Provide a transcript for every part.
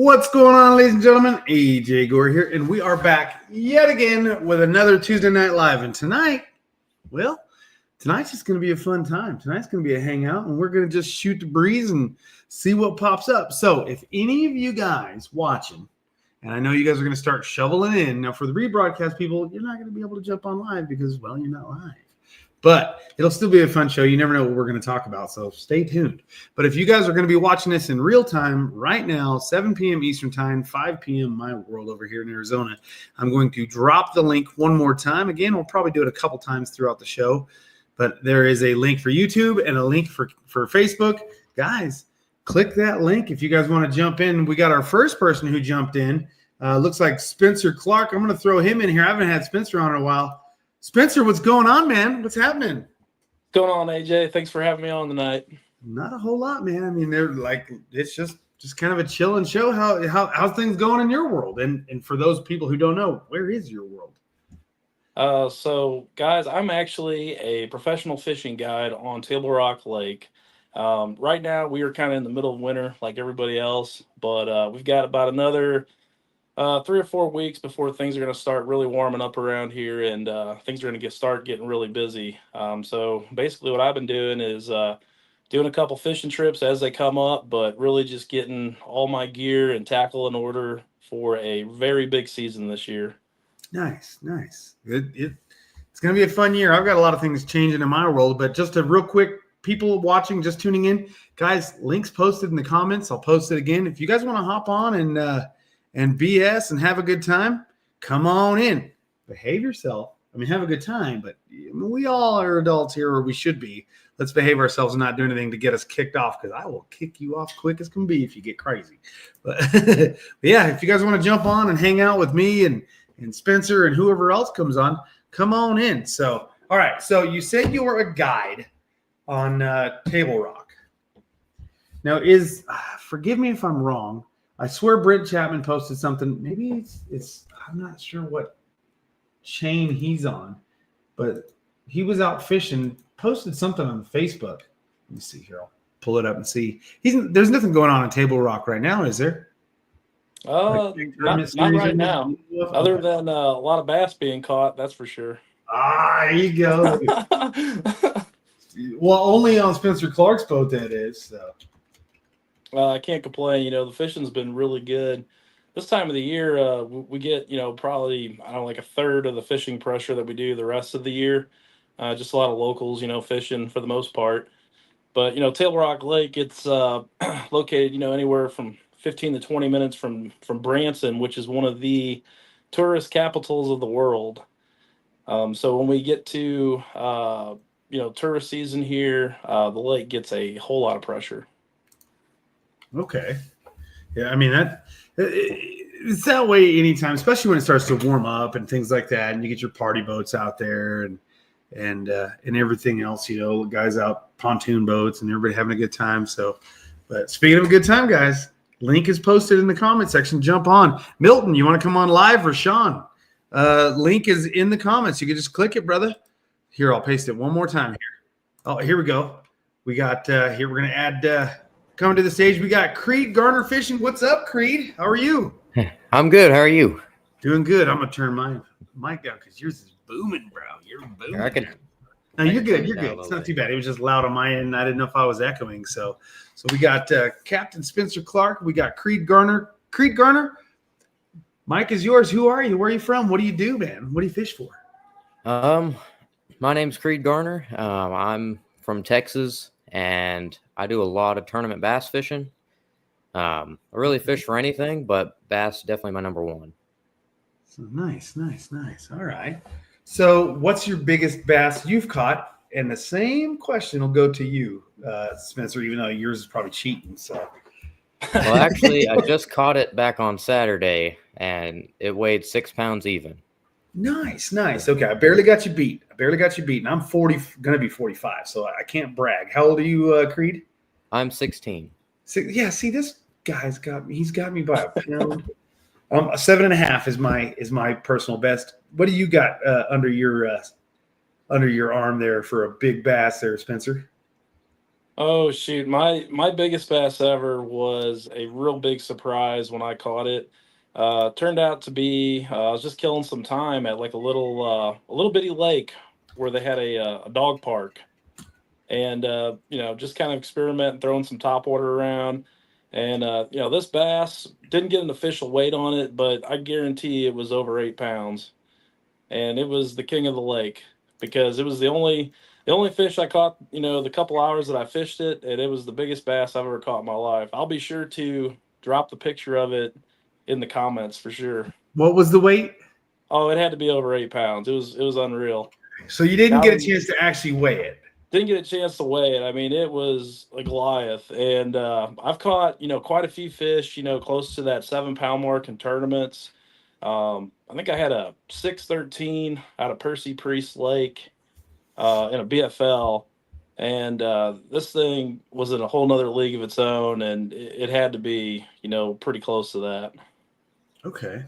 What's going on, ladies and gentlemen? AJ Gore here, and we are back yet again with another Tuesday Night Live. And tonight's just going to be a fun time. Tonight's going to be a hangout, and we're going to just shoot the breeze and see what pops up. So if any of you guys watching, and I know you guys are going to start shoveling in. Now, for the rebroadcast people, you're not going to be able to jump on live because, well, you're not live. But it'll still be a fun show. You never know what we're going to talk about, so stay tuned. But if you guys are going to be watching this in real time right now, 7 p.m. Eastern time, 5 p.m. my world over here in Arizona, I'm going to drop the link one more time. Again, we'll probably do it a couple times throughout the show. But there is a link for YouTube and a link for Facebook. Guys, click that link if you guys want to jump in. We got our first person who jumped in. Looks like Spencer Clark. I'm going to throw him in here. I haven't had Spencer on in a while. Spencer, what's going on, man? What's happening? What's going on, AJ? Thanks for having me on tonight. Not a whole lot, man. I mean, they're like, it's just kind of a chilling show. How's things going in your world? And for those people who don't know, where is your world? So, guys, I'm actually a professional fishing guide on Table Rock Lake. Right now, we are kind of in the middle of winter like everybody else, but we've got about another 3 or 4 weeks before things are going to start really warming up around here, and things are going to start getting really busy. So basically what I've been doing is doing a couple fishing trips as they come up, but really just getting all my gear and tackle in order for a very big season this year. Nice. It's going to be a fun year. I've got a lot of things changing in my world, but just a real quick, people watching, just tuning in, guys, links posted in the comments. I'll post it again. If you guys want to hop on and BS and have a good time, come on in. Behave yourself. I mean, have a good time, but we all are adults here, or we should be. Let's behave ourselves and not do anything to get us kicked off, because I will kick you off quick as can be if you get crazy. But yeah, if you guys want to jump on and hang out with me and Spencer and whoever else comes on, come on in. So, all right. So you said you were a guide on Table Rock. Now, forgive me if I'm wrong, I swear Britt Chapman posted something. Maybe it's I'm not sure what chain he's on, but he was out fishing, posted something on Facebook. Let me see here. I'll pull it up and see. There's nothing going on Table Rock right now, is there? Not right now. Other than a lot of bass being caught, that's for sure. There you go. Well, only on Spencer Clark's boat that is. So. I can't complain. The fishing's been really good. This time of the year, we get, probably, like a third of the fishing pressure that we do the rest of the year. Just a lot of locals, fishing for the most part. But, Table Rock Lake, it's located, anywhere from 15 to 20 minutes from Branson, which is one of the tourist capitals of the world. So when we get to, tourist season here, the lake gets a whole lot of pressure. Okay. Yeah, I mean, it's that way anytime, especially when it starts to warm up and things like that, and you get your party boats out there and everything else, guys out pontoon boats and everybody having a good time. So, but speaking of a good time, guys, link is posted in the comment section. Jump on. Milton, you want to come on live, or Sean? Link is in the comments. You can just click it, brother. Here, I'll paste it one more time here. Oh, here we go. We got here. We're going to add coming to the stage, we got Creed Garner Fishing. What's up, Creed? How are you? I'm good. How are you? Doing good. I'm going to turn my mic down because yours is booming, bro. You're booming. No, you're good. You're good. It's not too bad. It was just loud on my end. I didn't know if I was echoing. So we got Captain Spencer Clark. We got Creed Garner. Creed Garner, mic is yours. Who are you? Where are you from? What do you do, man? What do you fish for? My name's Creed Garner. I'm from Texas, and I do a lot of tournament bass fishing. I really fish for anything, but bass is definitely my number one. So nice. All right. So what's your biggest bass you've caught? And the same question will go to you, Spencer, even though yours is probably cheating. So. Well, actually, I just caught it back on Saturday, and it weighed 6 pounds even. Nice. Okay, I barely got you beat. And I'm 40, going to be 45, so I can't brag. How old are you, Creed? I'm 16. Yeah, see, this guy's got me. He's got me by a pound. 7.5 is my personal best. What do you got under your arm there for a big bass there, Spencer? Oh shoot, my biggest bass ever was a real big surprise when I caught it. Turned out to be I was just killing some time at like a little bitty lake where they had a dog park, and just kind of experimenting, throwing some top water around, and this bass didn't get an official weight on it, but I guarantee it was over 8 pounds, and it was the king of the lake because it was the only fish I caught, the couple hours that I fished it, and it was the biggest bass I've ever caught in my life. I'll be sure to drop the picture of it in the comments for sure. What was the weight? Oh, it had to be over 8 pounds. It was unreal. So you didn't That get a was, chance to actually weigh it. didn't get a chance to weigh it. I mean, it was a Goliath, and I've caught quite a few fish, close to that 7 pound mark in tournaments. I think I had a 613 out of Percy Priest Lake in a BFL, and this thing was in a whole nother league of its own, and it had to be pretty close to that. Okay.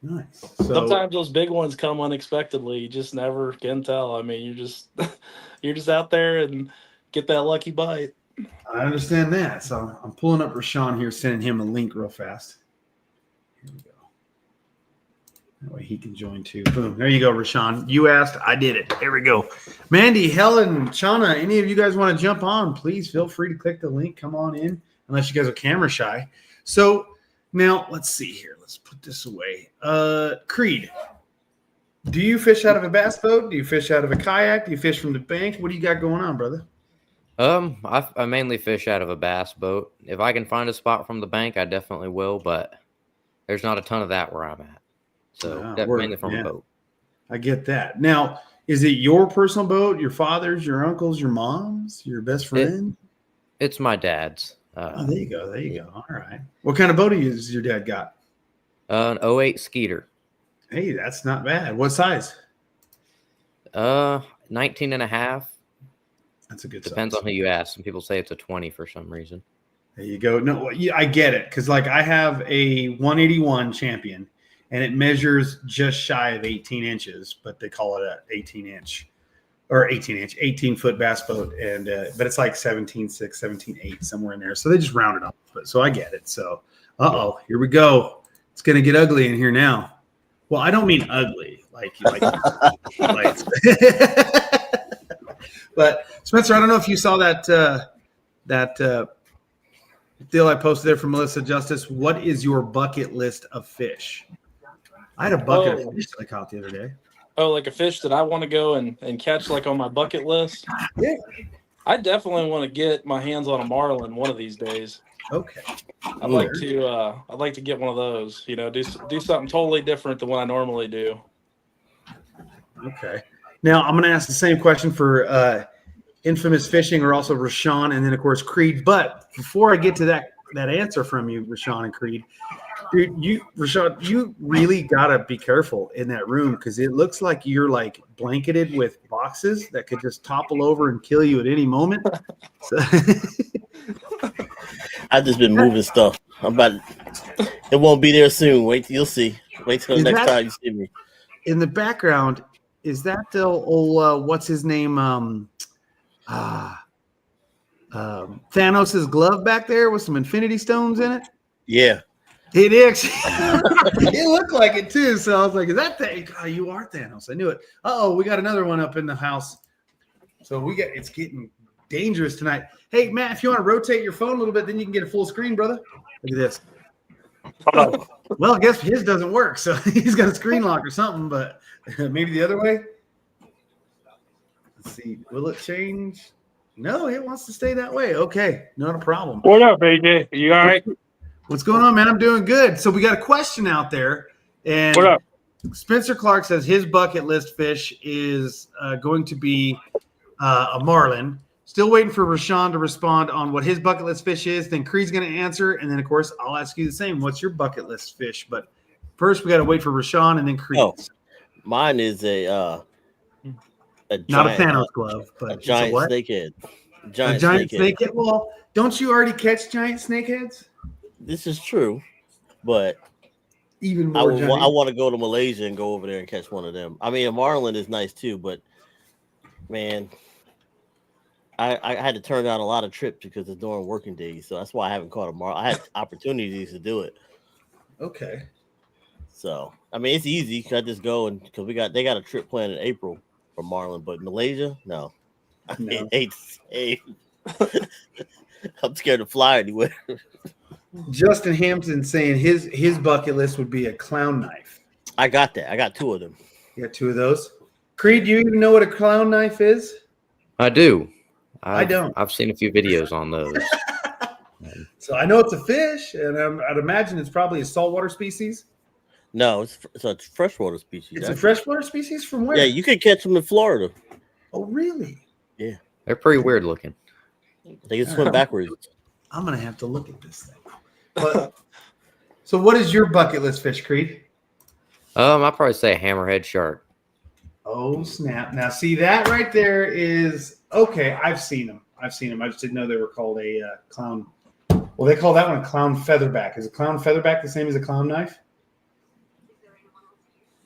Nice. So Sometimes those big ones come unexpectedly. You just never can tell. I mean, you're just out there and get that lucky bite. I understand that. So I'm pulling up Rashawn here, sending him a link real fast. Here we go. That way he can join too. Boom. There you go, Rashawn. You asked, I did it. There we go. Mandy, Helen, Chana, any of you guys want to jump on, please feel free to click the link. Come on in, unless you guys are camera shy. So now let's see here. Let's put this away. Creed, do you fish out of a bass boat? Do you fish out of a kayak? Do you fish from the bank? What do you got going on, brother? I mainly fish out of a bass boat. If I can find a spot from the bank, I definitely will, but there's not a ton of that where I'm at. So mainly from a boat. I get that. Now, is it your personal boat, your father's, your uncle's, your mom's, your best friend? It's my dad's. There you go. There you go. All right. What kind of boat has your dad got? An 08 Skeeter. Hey, that's not bad. What size? 19 and a half. That's a good Depends size. on who you ask. Some people say it's a 20 for some reason. There you go. No, I get it. Because like I have a 181 Champion, and it measures just shy of 18 inches, but they call it an 18-foot bass boat. And but it's like 17.6, 17.8, somewhere in there. So they just round it up. But so I get it. So, here we go. It's gonna get ugly in here now. Well, I don't mean ugly, like but Spencer, I don't know if you saw that deal I posted there from Melissa Justice. What is your bucket list of fish? I had a bucket of fish that I caught the other day. Oh, like a fish that I want to go and catch, like on my bucket list? Yeah. I definitely want to get my hands on a marlin one of these days. Okay. I'd like to get one of those, do something totally different than what I normally do. Okay. Now I'm going to ask the same question for Infamous Fishing, or also Rashawn, and then of course Creed. But before I get to that answer from you, Rashawn and Creed, dude, Rashawn, you really gotta be careful in that room, because it looks like you're like blanketed with boxes that could just topple over and kill you at any moment. So I've just been moving stuff. It won't be there soon. Wait till you'll see. Wait till the next time you see me. In the background, is that the old what's his name? Thanos's glove back there with some infinity stones in it? Yeah. It actually it looked like it too. So I was like, is that oh, you are Thanos. I knew it. We got another one up in the house. So it's getting dangerous tonight. Hey, Matt, if you want to rotate your phone a little bit, then you can get a full screen, brother. Look at this. Well, I guess his doesn't work, so he's got a screen lock or something, but maybe the other way. Let's see. Will it change? No, it wants to stay that way. Okay, not a problem. What up, AJ? You all right? What's going on, man? I'm doing good. So we got a question out there, and What up? Spencer Clark says his bucket list fish is going to be a marlin. Still waiting for Rashawn to respond on what his bucket list fish is. Then Creed's going to answer, and then of course I'll ask you the same. What's your bucket list fish? But first we got to wait for Rashawn and then Creed. Oh, mine is a giant, not a Thanos glove, but a giant snakehead. A giant snakehead. Well, don't you already catch giant snakeheads? This is true, but even more. I want to go to Malaysia and go over there and catch one of them. I mean, a marlin is nice too, but man, I had to turn down a lot of trips because it's during working days, so that's why I haven't caught a marlin. I had opportunities to do it. Okay. So I mean, it's easy. I just go and because they got a trip planned in April for marlin, but Malaysia, no. No. I'm scared to fly anywhere. Justin Hampton saying his bucket list would be a clown knife. I got that. I got 2 of them. You got 2 of those. Creed, do you even know what a clown knife is? I do. I don't. I've seen a few videos on those. So I know it's a fish, and I'd imagine it's probably a saltwater species. No, it's a freshwater species. It's a freshwater species from where? Yeah, you can catch them in Florida. Oh, really? Yeah. They're pretty weird looking. They can swim backwards. I'm gonna have to look at this thing. But, so what is your bucket list fish, Creed? I'd probably say a hammerhead shark. Oh, snap. Now, see, that right there is okay. I've seen them. I just didn't know they were called a clown. Well, they call that one a clown featherback. Is a clown featherback the same as a clown knife?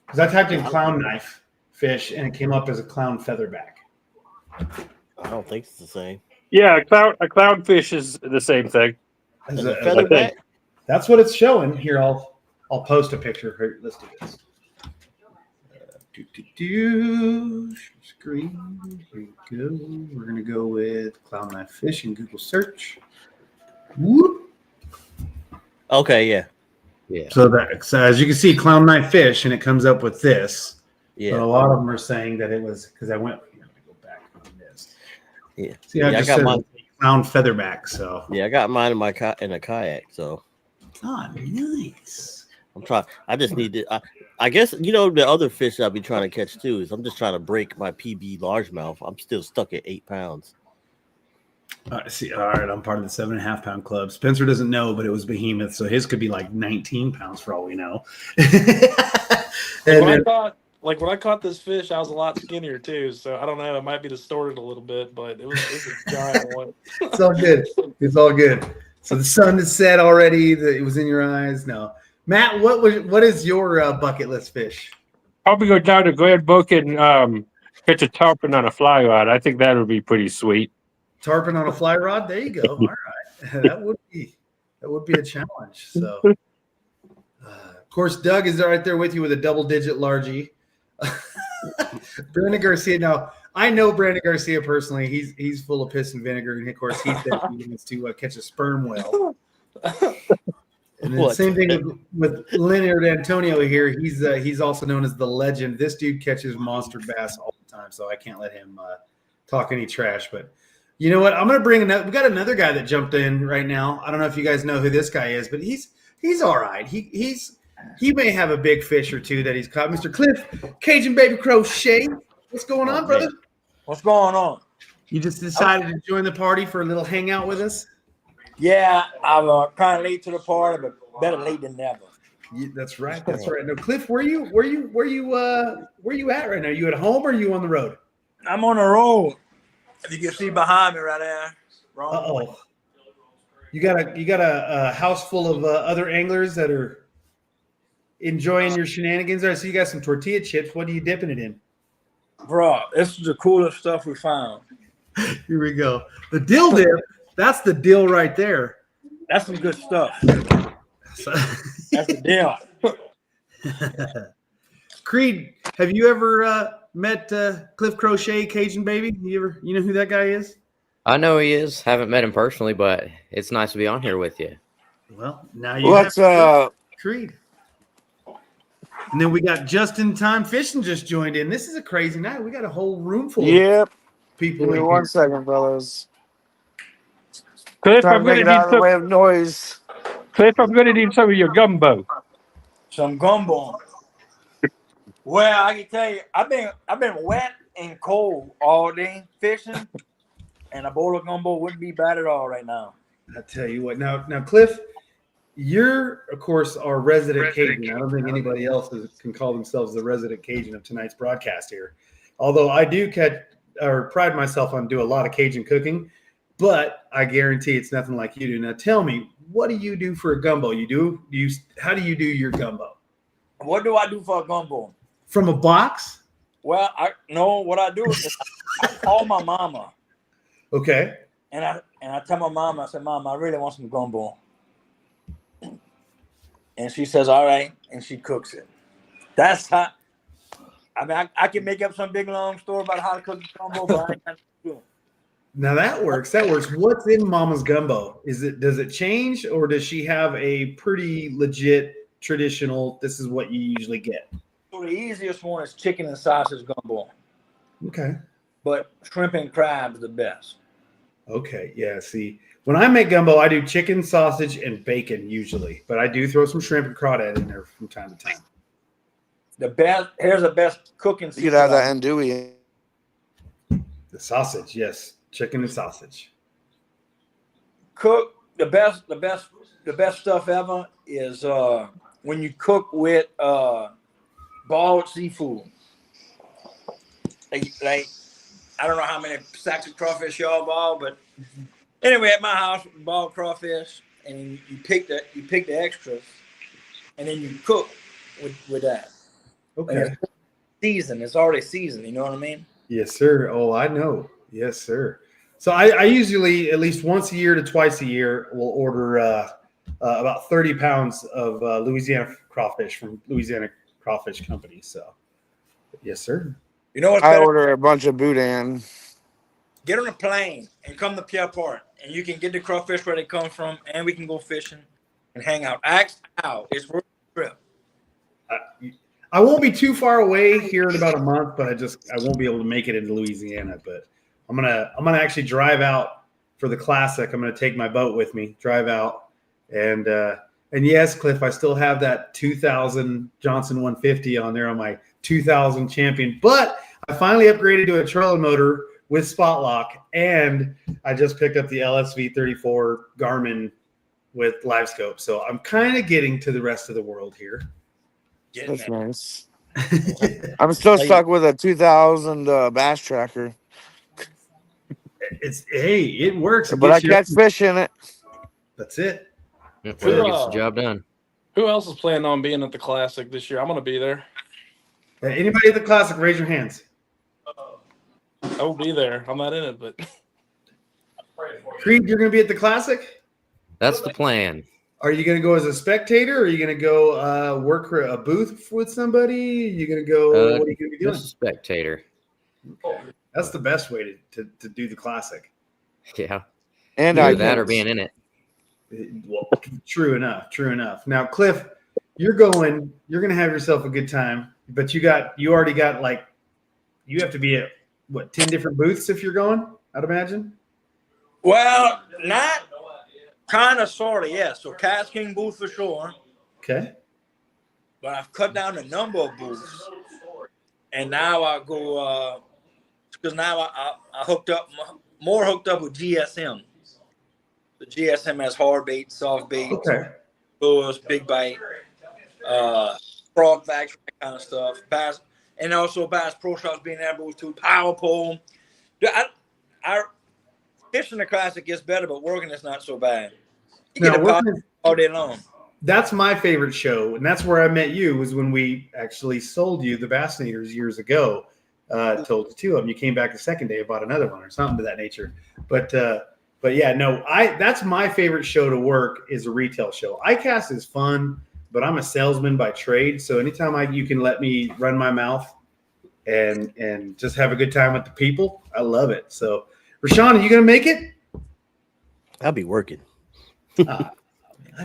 Because I typed in clown knife fish and it came up as a clown featherback. I don't think it's the same. Yeah, a clownfish is the same thing. As A a- featherback? That's what it's showing. Here, I'll post a picture. Here, let's do this. Screen. Here we go. We're gonna go with clown knife fish in Google search. Whoop. Okay, yeah. Yeah. So as you can see, clown knife fish, and it comes up with this. Yeah. But a lot of them are saying that it was because I went. Let me go back on this. Yeah. See, I Yeah, I just got said mine. clown featherback. So. Yeah, I got mine in my in a kayak, so Oh, nice. I'm trying. I just need to. I guess the other fish I'll be trying to catch too is I'm just trying to break my PB largemouth. I'm still stuck at 8 pounds. See, all right, I'm part of the 7.5 pound club. Spencer doesn't know, but it was behemoth, so his could be like 19 pounds for all we know. When I caught this fish, I was a lot skinnier too. So I don't know. It might be distorted a little bit, but it was a giant one. It's all good. It's all good. So the sun is set already. It was in your eyes. No, Matt, what is your bucket list fish? Probably go down to Glen Book and catch a tarpon on a fly rod. I think that would be pretty sweet. Tarpon on a fly rod. There you go. All right, that would be a challenge. So, of course, Doug is right there with you with a double-digit largie. Brandon Garcia. Now, I know Brandon Garcia personally. He's full of piss and vinegar, and of course, he said he wants to catch a sperm whale. And then same thing with Leonard Antonio here. He's also known as the legend. This dude catches monster bass all the time, so I can't let him talk any trash. But you know what? I'm gonna bring another. We got another guy that jumped in right now. I don't know if you guys know who this guy is, but he's all right. He may have a big fish or two that he's caught. Mr. Cliff, Cajun Baby Crochet. What's going on, brother? What's going on? You just decided to join the party for a little hangout with us? Yeah, I'm kind of late to the party, but better late than never. Yeah, that's right. That's right. No, Cliff, where you at right now? You at home or are you on the road? I'm on the road. If you can see behind me right there. Uh-oh. You got a house full of other anglers that are enjoying your shenanigans. I see you got some tortilla chips. What are you dipping it in? Bro, this is the coolest stuff we found. Here we go. The dill dip. That's the deal right there. That's some good stuff. So, That's the deal. Creed, have you ever met Cliff Crochet, Cajun Baby? You know who that guy is? I know he is. Haven't met him personally, but it's nice to be on here with you. Well, now you What's up? Creed. And then we got Just in Time Fishing just joined in. This is a crazy night. We got a whole room full Yep. of people. Give me in 1 here. second, fellas. Cliff, Trying I'm to going make to it need out of the way of noise. some of your gumbo. Some gumbo. Well, I can tell you, I've been wet and cold all day fishing, and a bowl of gumbo wouldn't be bad at all right now. I tell you what. Now, Cliff, you're of course our resident Cajun. I don't think anybody else can call themselves the resident Cajun of tonight's broadcast here. Although I do pride myself on do a lot of Cajun cooking, but I guarantee it's nothing like you do. Now, tell me, what do you do for a gumbo? How do you do your gumbo? What do I do for a gumbo? From a box? Well, what I do is I call my mama. Okay. And I tell my mom, I said, Mom, I really want some gumbo. And she says, all right, and she cooks it. That's how. I mean, I can make up some big long story about how to cook gumbo, but I ain't got to do it. Now that works. That works. What's in Mama's gumbo? Does it change, or does she have a pretty legit traditional? This is what you usually get. So the easiest one is chicken and sausage gumbo, Okay. but shrimp and crab is the best. Okay. Yeah. See, when I make gumbo, I do chicken, sausage, and bacon usually, but I do throw some shrimp and crawdad in there from time to time. Here's the best cooking. You could have that andouille. The sausage, yes, chicken and sausage. Cook the best stuff ever is when you cook with boiled seafood. Like I don't know how many sacks of crawfish y'all boil, but anyway, at my house, we boil crawfish, and you pick the extras, and then you cook with that. Okay. It's already seasoned. You know what I mean? Yes, sir. Oh, I know. Yes, sir. So I usually at least once a year to twice a year will order about 30 pounds of Louisiana crawfish from Louisiana Crawfish Company. So, yes, sir. You know what? I order a bunch of boudin. Get on a plane and come to Pierreport, and you can get the crawfish where they come from, and we can go fishing and hang out. Ask how it's worth the trip. I won't be too far away here in about a month, but I won't be able to make it into Louisiana. But I'm gonna actually drive out for the Classic. I'm gonna take my boat with me, drive out, and yes, Cliff, I still have that 2000 Johnson 150 on there on my 2000 Champion, but I finally upgraded to a trolling motor with spot lock, and I just picked up the LSV 34 Garmin with live scope. So I'm kind of getting to the rest of the world here. That's nice. I'm still stuck with a 2000 bass tracker. It works. But I catch fish in it. That's it. Gets the job done. Who else is planning on being at the Classic this year? I'm going to be there. Anybody at the Classic, raise your hands. I will be there. I'm not in it, but Creed, you're going to be at the Classic? That's the plan. Are you going to go as a spectator, or are you going to go work for a booth with somebody? Are you going to go? What are you going to be doing? Just a spectator. That's the best way to do the Classic. Yeah. And either that or being in it. Well, true enough. Now, Cliff, you're going to have yourself a good time, but you already got like, you have to be at what, 10 different booths if you're going, I'd imagine. Well, not kind of, sort of, yes. So KastKing booth for sure. Okay. But I've cut down the number of booths, and now I go because now I hooked up with GSM. The GSM has hard bait, soft bait, lures, big bite, frog factory, that kind of stuff. Bass, and also Bass Pro Shops being that booth too. Power pole. I fishing the Classic gets better, but working is not so bad. You get a power all day long. That's my favorite show, and that's where I met you. Was when we actually sold you the Bassnators years ago. Told you two of them. You came back the second day and bought another one or something to that nature. But yeah, no, that's my favorite show to work is a retail show. iCast is fun, but I'm a salesman by trade. So anytime you can let me run my mouth and just have a good time with the people, I love it. So, Rashawn, are you going to make it? I'll be working. I'd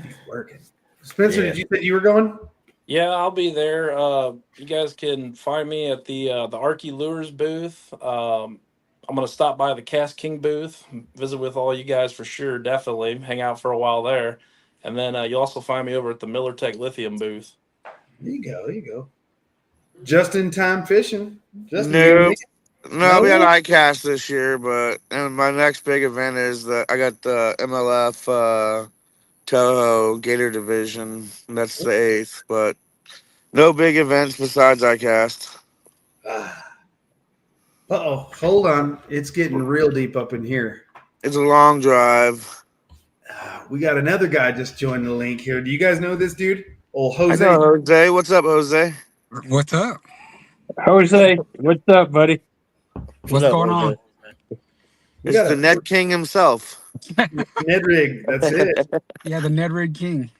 be working. Spencer, Did you say you were going? yeah, I'll be there. You guys can find me at the Arky Lures booth. I'm going to stop by the KastKing booth, visit with all you guys for sure, definitely. Hang out for a while there. And then you'll also find me over at the Miller Tech Lithium booth. There you go. Just in time fishing. No, we had iCast this year, but and my next big event is I got the MLF Toho Gator Division. And that's the 8th, but no big events besides iCast. Uh-oh, hold on. It's getting real deep up in here. It's a long drive. We got another guy just joined the link here. Do you guys know this dude? Old Jose. I know Jose. What's up, Jose? What's up? Jose, what's up, buddy? What's going on? We It's got the Ned King himself. Ned Rig. That's it. Yeah, the Ned Rig King.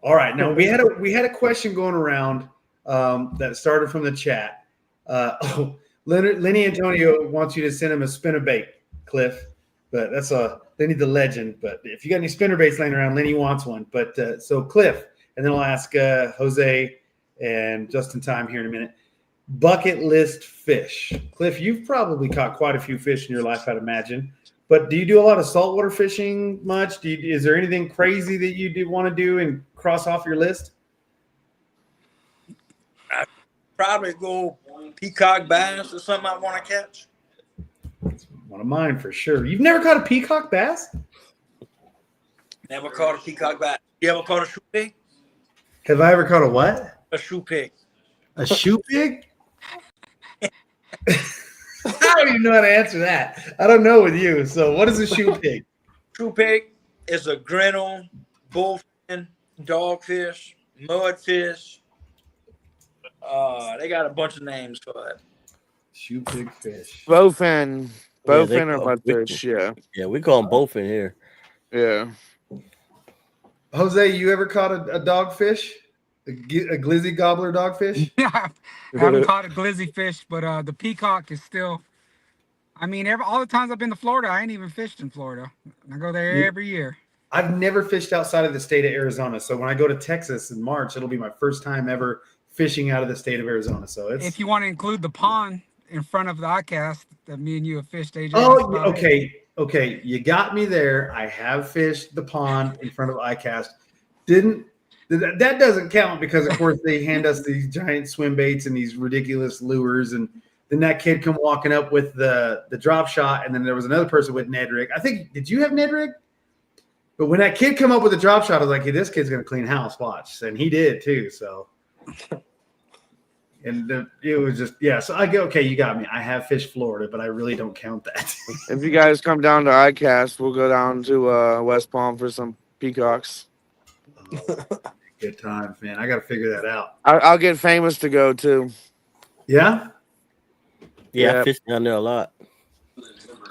All right. Now we had a question going around that started from the chat. Lenny Antonio wants you to send him a spinnerbait, Cliff. But they need the legend. But if you got any spinnerbaits laying around, Lenny wants one. But so Cliff, and then I'll ask Jose and just in time here in a minute. Bucket list fish. Cliff, you've probably caught quite a few fish in your life, I'd imagine. But do you do a lot of saltwater fishing much? Is there anything crazy that you do want to do and cross off your list? I probably go peacock bass or something I want to catch. That's one of mine for sure. You've never caught a peacock bass? Never caught a peacock bass. You ever caught a shoe pig? Have I ever caught a what? A shoe pig. A shoe pig? I don't even know how to answer that. I don't know with you. So what is a shoe pig? Shoe pig is a grinnell, bullfin, dogfish, mudfish. They got a bunch of names for it. Shoe pig fish. Bowfin. Yeah, they Bowfin or call- mudfish, yeah. Yeah, we call them both in here. Yeah. Jose, you ever caught a dogfish? A glizzy gobbler dogfish? I haven't caught a glizzy fish, but the peacock is still. I mean, all the times I've been to Florida, I ain't even fished in Florida. I go there every year. I've never fished outside of the state of Arizona. So when I go to Texas in March, it'll be my first time ever fishing out of the state of Arizona. So it's If you want to include the pond in front of the ICAST that me and you have fished, AJ. oh, okay. You got me there. I have fished the pond in front of ICAST. That doesn't count because of course they hand us these giant swim baits and these ridiculous lures, and then that kid come walking up with the drop shot, and then there was another person with Ned Rig. I think, did you have Ned Rig? But when that kid come up with a drop shot, I was like, hey, this kid's gonna clean house, watch. And he did too. So and it was just, yeah. So I go, okay, you got me. I have fished Florida, but I really don't count that. If you guys come down to ICAST, we'll go down to West Palm for some peacocks. Good times, man. I got to figure that out. I'll get Famous to go too. Yeah. Yeah, Yeah. I fish down there a lot.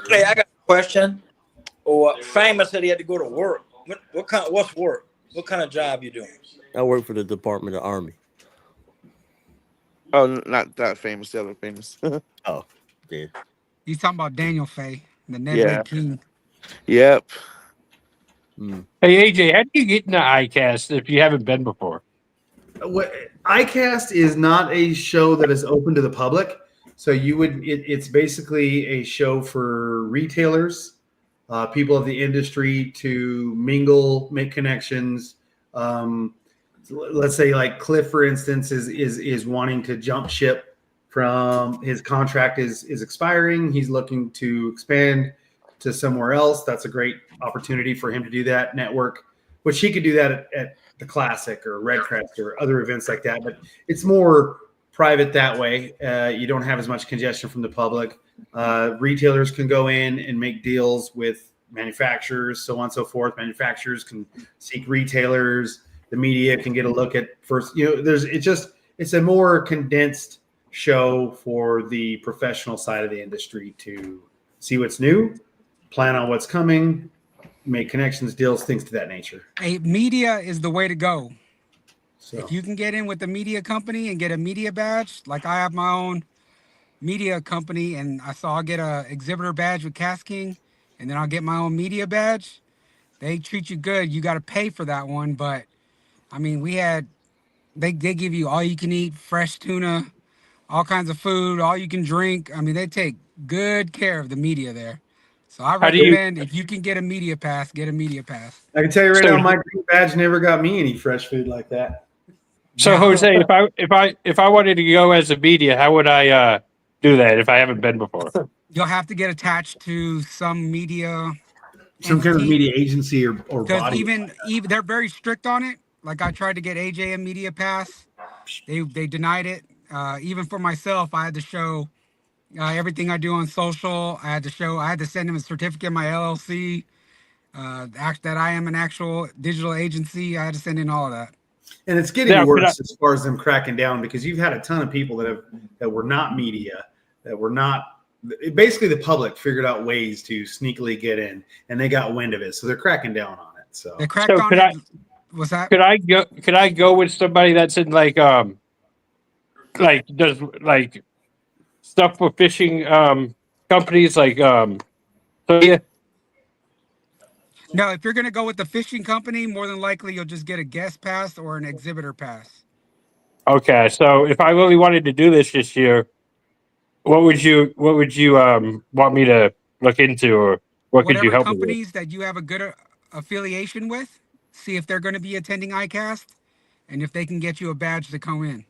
Hey, I got a question. Famous said he had to go to work. What's work? What kind of job you doing? I work for the Department of Army. Oh, not that Famous, the other Famous. Oh, yeah. He's talking about Daniel Fay, the Ned Yeah. Rig King. Yep. Mm. Hey AJ, how do you get into ICAST if you haven't been before? What ICAST is not a show that is open to the public. So it's basically a show for retailers, people of the industry to mingle, make connections. Let's say like Cliff, for instance, is wanting to jump ship from his contract is expiring. He's looking to expand to somewhere else. That's a great opportunity for him to do that, network, which he could do that at the Classic or Red Crest or other events like that. But it's more private that way. You don't have as much congestion from the public. Retailers can go in and make deals with manufacturers, so on and so forth. Manufacturers can seek retailers. The media can get a look at first. It's a more condensed show for the professional side of the industry to see what's new, plan on what's coming, make connections, deals, things to that nature. Media is the way to go. So If you can get in with the media company and get a media badge, like I have my own media company, and I'll get a exhibitor badge with KastKing, and then I'll get my own media badge. They treat you good. You got to pay for that one, but I mean, they give you all you can eat, fresh tuna, all kinds of food, all you can drink. I mean, they take good care of the media there. So I How do you- recommend if you can get a media pass, get a media pass. I can tell you right So- now, my green badge never got me any fresh food like that. So Jose, if I wanted to go as a media, how would I do that if I haven't been before? You'll have to get attached to some media. Some kind of entity. media agency or Because body. even they're very strict on it. Like I tried to get AJ a media pass, they denied it. Even for myself, I had to show everything I do on social. I had to send him a certificate in my LLC. That I am an actual digital agency. I had to send in all of that. And it's getting Yeah, but worse as far as them cracking down, because you've had a ton of people that were not media, that were not basically the public figured out ways to sneakily get in, and they got wind of it, so they're cracking down on it. So They cracked So on could it. I What's that? could I go with somebody that's in like does like stuff for fishing companies so yeah. No, if you're gonna go with the fishing company, more than likely you'll just get a guest pass or an exhibitor pass. Okay, so if I really wanted to do this year, what would you want me to look into, or what could you Whatever help me with? companies that you have a good affiliation with, see if they're going to be attending ICAST, and if they can get you a badge to come in.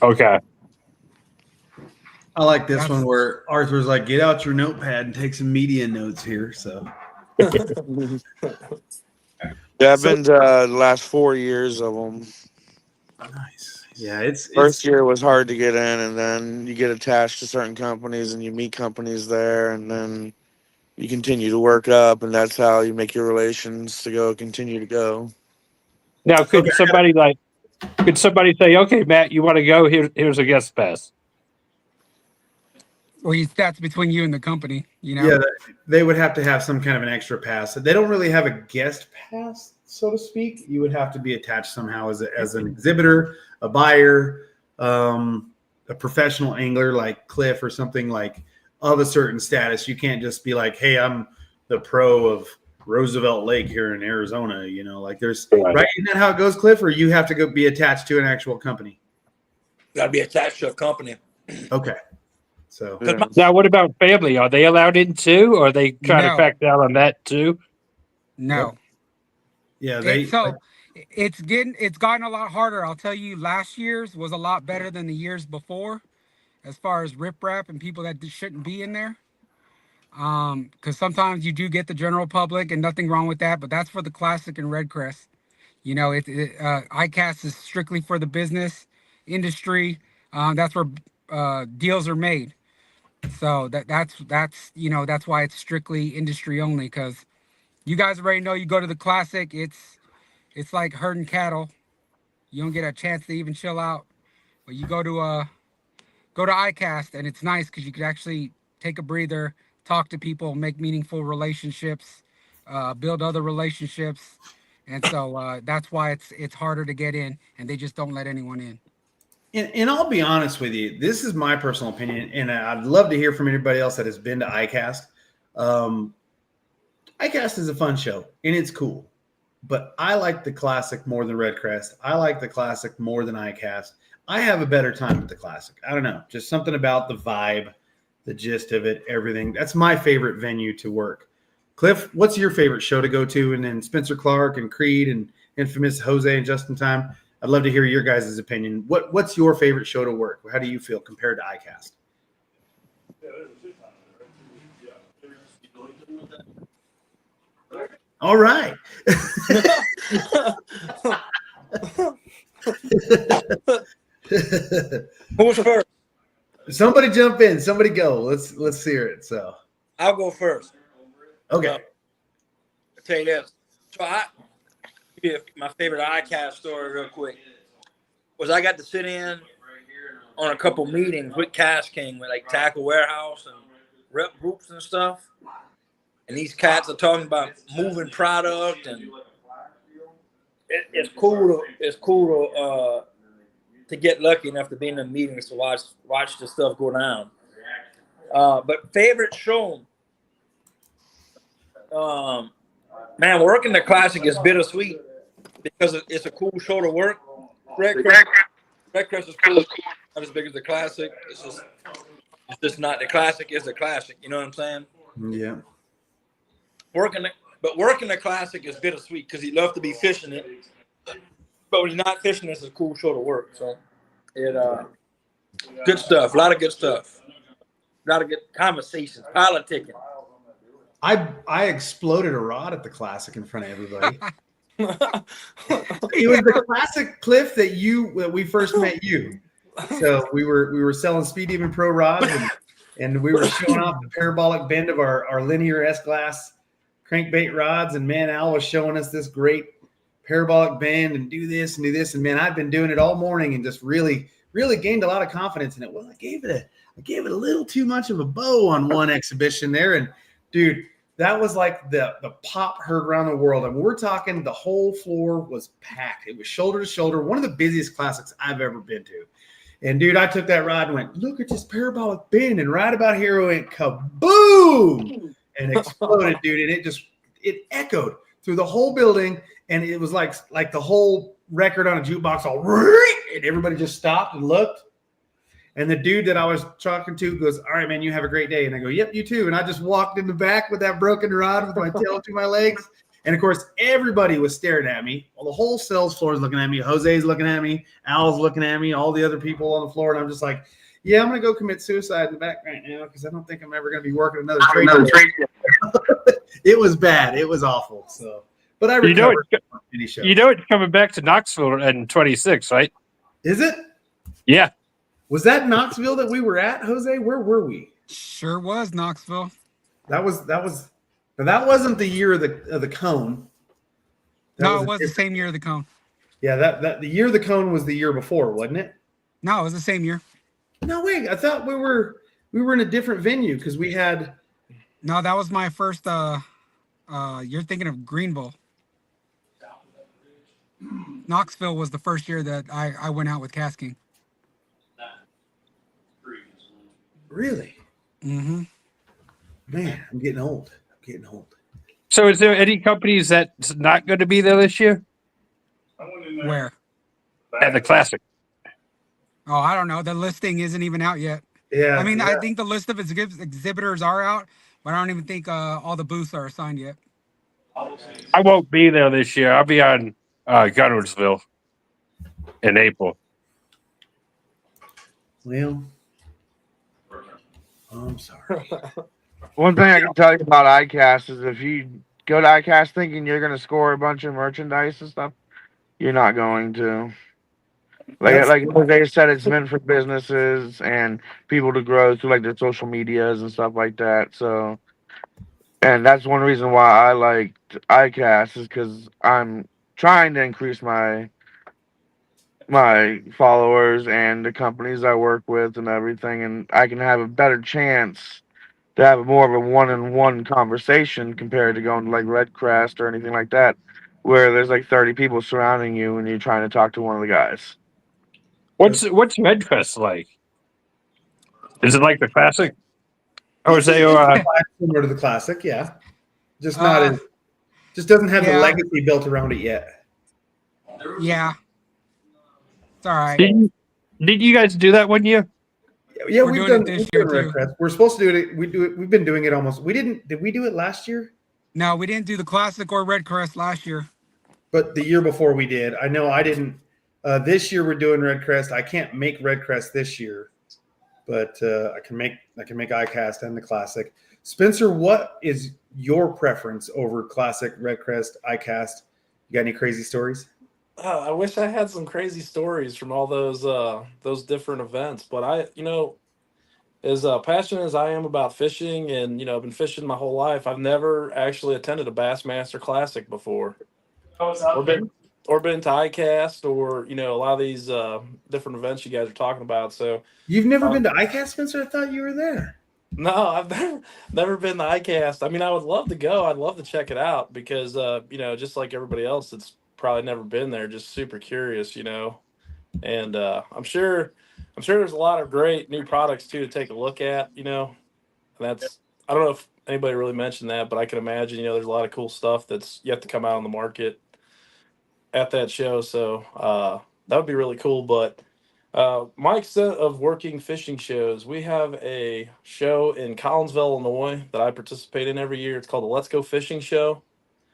Okay. I like this That's- one where Arthur's like, get out your notepad and take some media notes here. So Yeah, I've been to the last 4 years of them. nice. Yeah, it's First year was hard to get in, and then you get attached to certain companies and you meet companies there, and then you continue to work up, and that's how you make your relations to continue to go. Now, could Okay. somebody say, okay, Matt, you want to go? Here's a guest pass. Well, that's between you and the company, you know. Yeah, they would have to have some kind of an extra pass. They don't really have a guest pass, so to speak. You would have to be attached somehow as an exhibitor, a buyer, a professional angler like Cliff or something like of a certain status. You can't just be like, hey, I'm the pro of Roosevelt Lake here in Arizona. You know, like there's right. Isn't that how it goes, Cliff? Or you have to go be attached to an actual company? Got to be attached to a company. Okay. So Yeah. Now, what about family? Are they allowed in too, or are they trying to crack down on that too? No. Yeah, it's gotten a lot harder. I'll tell you, last year's was a lot better than the years before, as far as riprap and people that shouldn't be in there. Because sometimes you do get the general public, and nothing wrong with that, but that's for the Classic and Red Crest. You know, ICAST is strictly for the business industry. That's where deals are made. So that's why it's strictly industry only. Because you guys already know, you go to the Classic, it's like herding cattle. You don't get a chance to even chill out. But you go to ICAST, and it's nice because you could actually take a breather, talk to people, make meaningful relationships, build other relationships, and so that's why it's harder to get in, and they just don't let anyone in. And I'll be honest with you, this is my personal opinion, and I'd love to hear from anybody else that has been to ICAST. ICAST is a fun show, and it's cool. But I like the Classic more than Red Crest. I like the Classic more than ICAST. I have a better time at the Classic. I don't know, just something about the vibe, the gist of it, everything. That's my favorite venue to work. Cliff, what's your favorite show to go to? And then Spencer Clark and Creed and infamous Jose and Just in Time. I'd love to hear your guys' opinion. What's your favorite show to work? How do you feel compared to ICAST? All right. Who's first? Somebody jump in. Somebody go. Let's hear it. So I'll go first. okay. I'll tell you this. So my favorite ICAST story real quick was I got to sit in on a couple meetings with KastKing with like Tackle Warehouse and rep groups and stuff. And these cats are talking about moving product, and it's cool to get lucky enough to be in the meetings to watch the stuff go down. But favorite show, man, working the Classic is bittersweet because it's a cool show to work. Red Crest is cool, not as big as the Classic. It's just not the Classic is the Classic. You know what I'm saying? Yeah. Working the Classic is bittersweet because he loves to be fishing it, but when he's not fishing, it's a cool show to work. So good stuff, a lot of good stuff, a lot of good conversations, politicking. I exploded a rod at the Classic in front of everybody. It was the Classic, Cliff, that we first met you. So we were selling Speed Demon Pro rods, and we were showing off the parabolic bend of our linear S-glass crankbait rods. And man, Al was showing us this great parabolic bend and do this. And man, I've been doing it all morning and just really really gained a lot of confidence in it. Well, I gave it a little too much of a bow on one exhibition there, and dude, that was like the pop heard around the world. And we're talking the whole floor was packed. It was shoulder to shoulder, one of the busiest classics I've ever been to. And dude, I took that ride and went, look at this parabolic bend, and right about here it went kaboom and exploded, dude. And it echoed through the whole building, and it was like the whole record on a jukebox, all and everybody just stopped and looked. And the dude that I was talking to goes, all right, man, you have a great day. And I go, yep, you too. And I just walked in the back with that broken rod with my tail to my legs. And, of course, everybody was staring at me. Well, the whole sales floor is looking at me. Jose's looking at me. Al's looking at me. All the other people on the floor. And I'm just like, yeah, I'm going to go commit suicide in the back right now because I don't think I'm ever going to be working another trade show. It was bad. It was awful. So, but I recovered any show. You know it's coming back to Knoxville in 26, right? Is it? Yeah. Was that Knoxville that we were at, Jose? Where were we? Sure was Knoxville. That wasn't the year of the cone. No, it was the same year of the cone. Yeah, that the year of the cone was the year before, wasn't it? No, it was the same year. No, wait. I thought we were in a different venue because we had. No, that was my first. You're thinking of Greenville. Knoxville was the first year that I went out with KastKing. Really? Mm-hmm. Man, I'm getting old. So is there any companies that's not going to be there this year? Where? At the Classic. Oh, I don't know. The listing isn't even out yet. Yeah. I mean, yeah. I think the list of exhibitors are out, but I don't even think all the booths are assigned yet. I won't be there this year. I'll be on Gunnersville in April. Well, I'm sorry. One thing I can tell you about iCast is if you go to iCast thinking you're going to score a bunch of merchandise and stuff, you're not going to. Like they said, it's meant for businesses and people to grow through like their social medias and stuff like that. So, and that's one reason why I liked iCast is because I'm trying to increase my followers and the companies I work with and everything, and I can have a better chance to have more of a one-on-one conversation compared to going to like Red Crest or anything like that, where there's like 30 people surrounding you and you're trying to talk to one of the guys. What's Redcrest like? Is it like the Classic? Or is they similar to the Classic? Yeah, just not as. Just doesn't have the legacy built around it yet. Yeah, it's all right. Did you guys do that one year? Yeah, we've done it this year too. We're supposed to do it. We've been doing it almost. We didn't. Did we do it last year? No, we didn't do the Classic or Red Crest last year. But the year before we did. I know I didn't. This year we're doing Red Crest. I can't make Red Crest this year, but I can make iCast and the Classic. Spencer, what is your preference over Classic, Red Crest, iCast? You got any crazy stories? I wish I had some crazy stories from all those different events, but as passionate as I am about fishing, and I've been fishing my whole life, I've never actually attended a Bassmaster Classic before, or been to iCast, or a lot of these different events you guys are talking about. So you've never been to iCast, Spencer? I thought you were there. No, I've never been to iCast. I mean, I would love to go. I'd love to check it out because just like everybody else that's probably never been there, just super curious, and I'm sure there's a lot of great new products too to take a look at, and that's, I don't know if anybody really mentioned that, but I can imagine, there's a lot of cool stuff that's yet to come out on the market at that show. So that would be really cool. But my extent of working fishing shows, we have a show in Collinsville, Illinois that I participate in every year. It's called the Let's Go Fishing Show.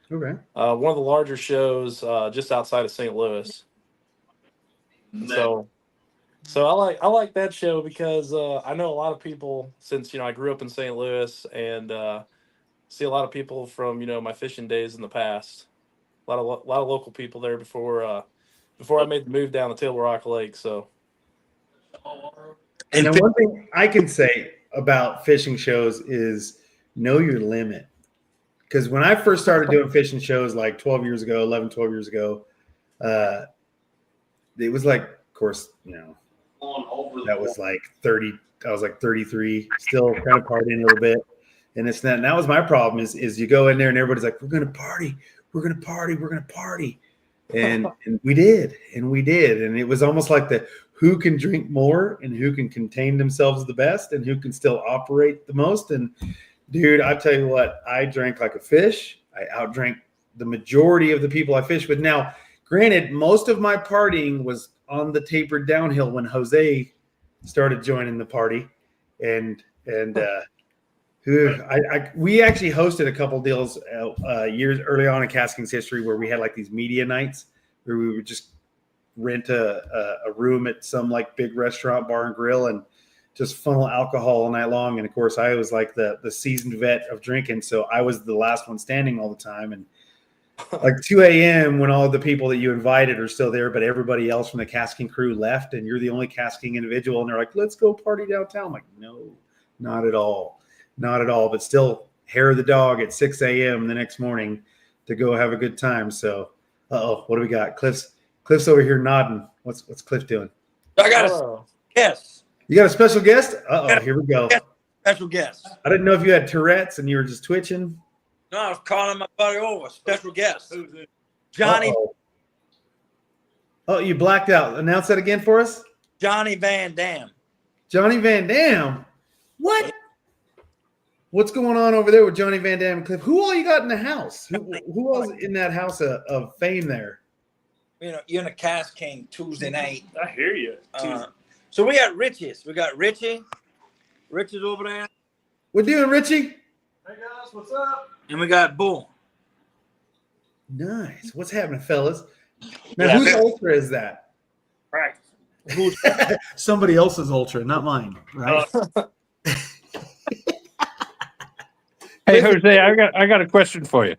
Okay. One of the larger shows just outside of St. Louis. So I like that show because I know a lot of people, since I grew up in St. Louis, and see a lot of people from my fishing days in the past. A lot of local people there before I made the move down to Table Rock Lake. So, and one thing I can say about fishing shows is know your limit. Because when I first started doing fishing shows like 12 years ago, it was like, of course, that was like 30. I was like 33, still kind of partying a little bit. And it's that. And that was my problem is you go in there and everybody's like, we're going to party. We're going to party. We're going to party. And we did. And we did. And it was almost like the who can drink more and who can contain themselves the best and who can still operate the most. And dude, I tell you what, I drank like a fish. I outdrank the majority of the people I fished with. Now, granted, most of my partying was on the tapered downhill when Jose started joining the party. And we actually hosted a couple deals years early on in KastKing's history where we had like these media nights where we would just rent a room at some like big restaurant, bar and grill, and just funnel alcohol all night long. And of course, I was like the seasoned vet of drinking, so I was the last one standing all the time. And like 2 a.m. when all of the people that you invited are still there, but everybody else from the KastKing crew left, and you're the only KastKing individual, and they're like, "Let's go party downtown." I'm like, no, not at all. Not at all, but still hair of the dog at 6 a.m. the next morning to go have a good time. So, what do we got? Cliff's over here nodding. What's Cliff doing? I got a guest. You got a special guest? Here we go. Special guest. I didn't know if you had Tourette's and you were just twitching. No, I was calling my buddy over. Special guest. Johnny. Oh, you blacked out. Announce that again for us. Johnny Van Dam. Johnny Van Dam? What? What's going on over there with Johnny Van Dam and Cliff? Who all you got in the house? Who else in that house of fame there? You know, you're in the KastKing Tuesday night. I hear you. So we got Richie's. We got Richie. Richie's over there. We're doing Richie. Hey guys, what's up? And we got Bull. Nice. What's happening, fellas? Now, whose ultra is that? Right. Somebody else's ultra, not mine. Right. Hey Jose, I got a question for you.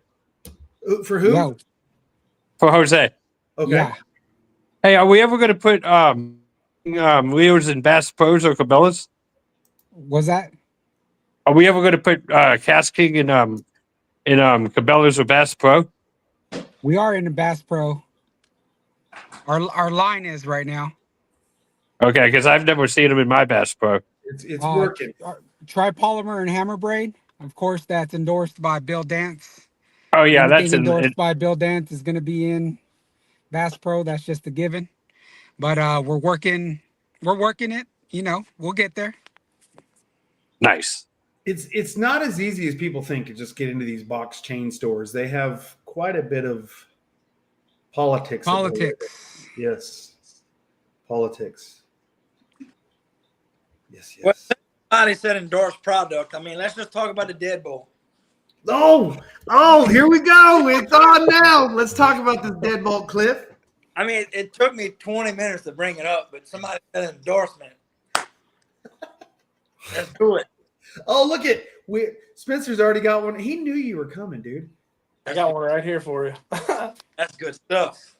For who? No. For Jose. Okay. Yeah. Hey, are we ever going to put Leos in Bass Pros or Cabela's? Was that? Are we ever going to put KastKing in Cabela's or Bass Pro? We are in the Bass Pro. Our line is right now. Okay, because I've never seen them in my Bass Pro. It's working. Try Polymer and Hammer Braid. Of course, that's endorsed by Bill Dance. Oh yeah, Anything that's endorsed by Bill Dance is going to be in Bass Pro. That's just a given. But we're working it. You know, we'll get there. Nice. It's not as easy as people think to just get into these box chain stores. They have quite a bit of politics. Yes. Politics. Yes. Well, somebody said endorsed product. I mean, let's just talk about the deadbolt. Oh, here we go. It's on now. Let's talk about this deadbolt, Cliff. I mean, it took me 20 minutes to bring it up, but somebody said endorsement. Let's do it. Oh, look at Spencer's already got one. He knew you were coming, dude. I got one right here for you. That's good stuff.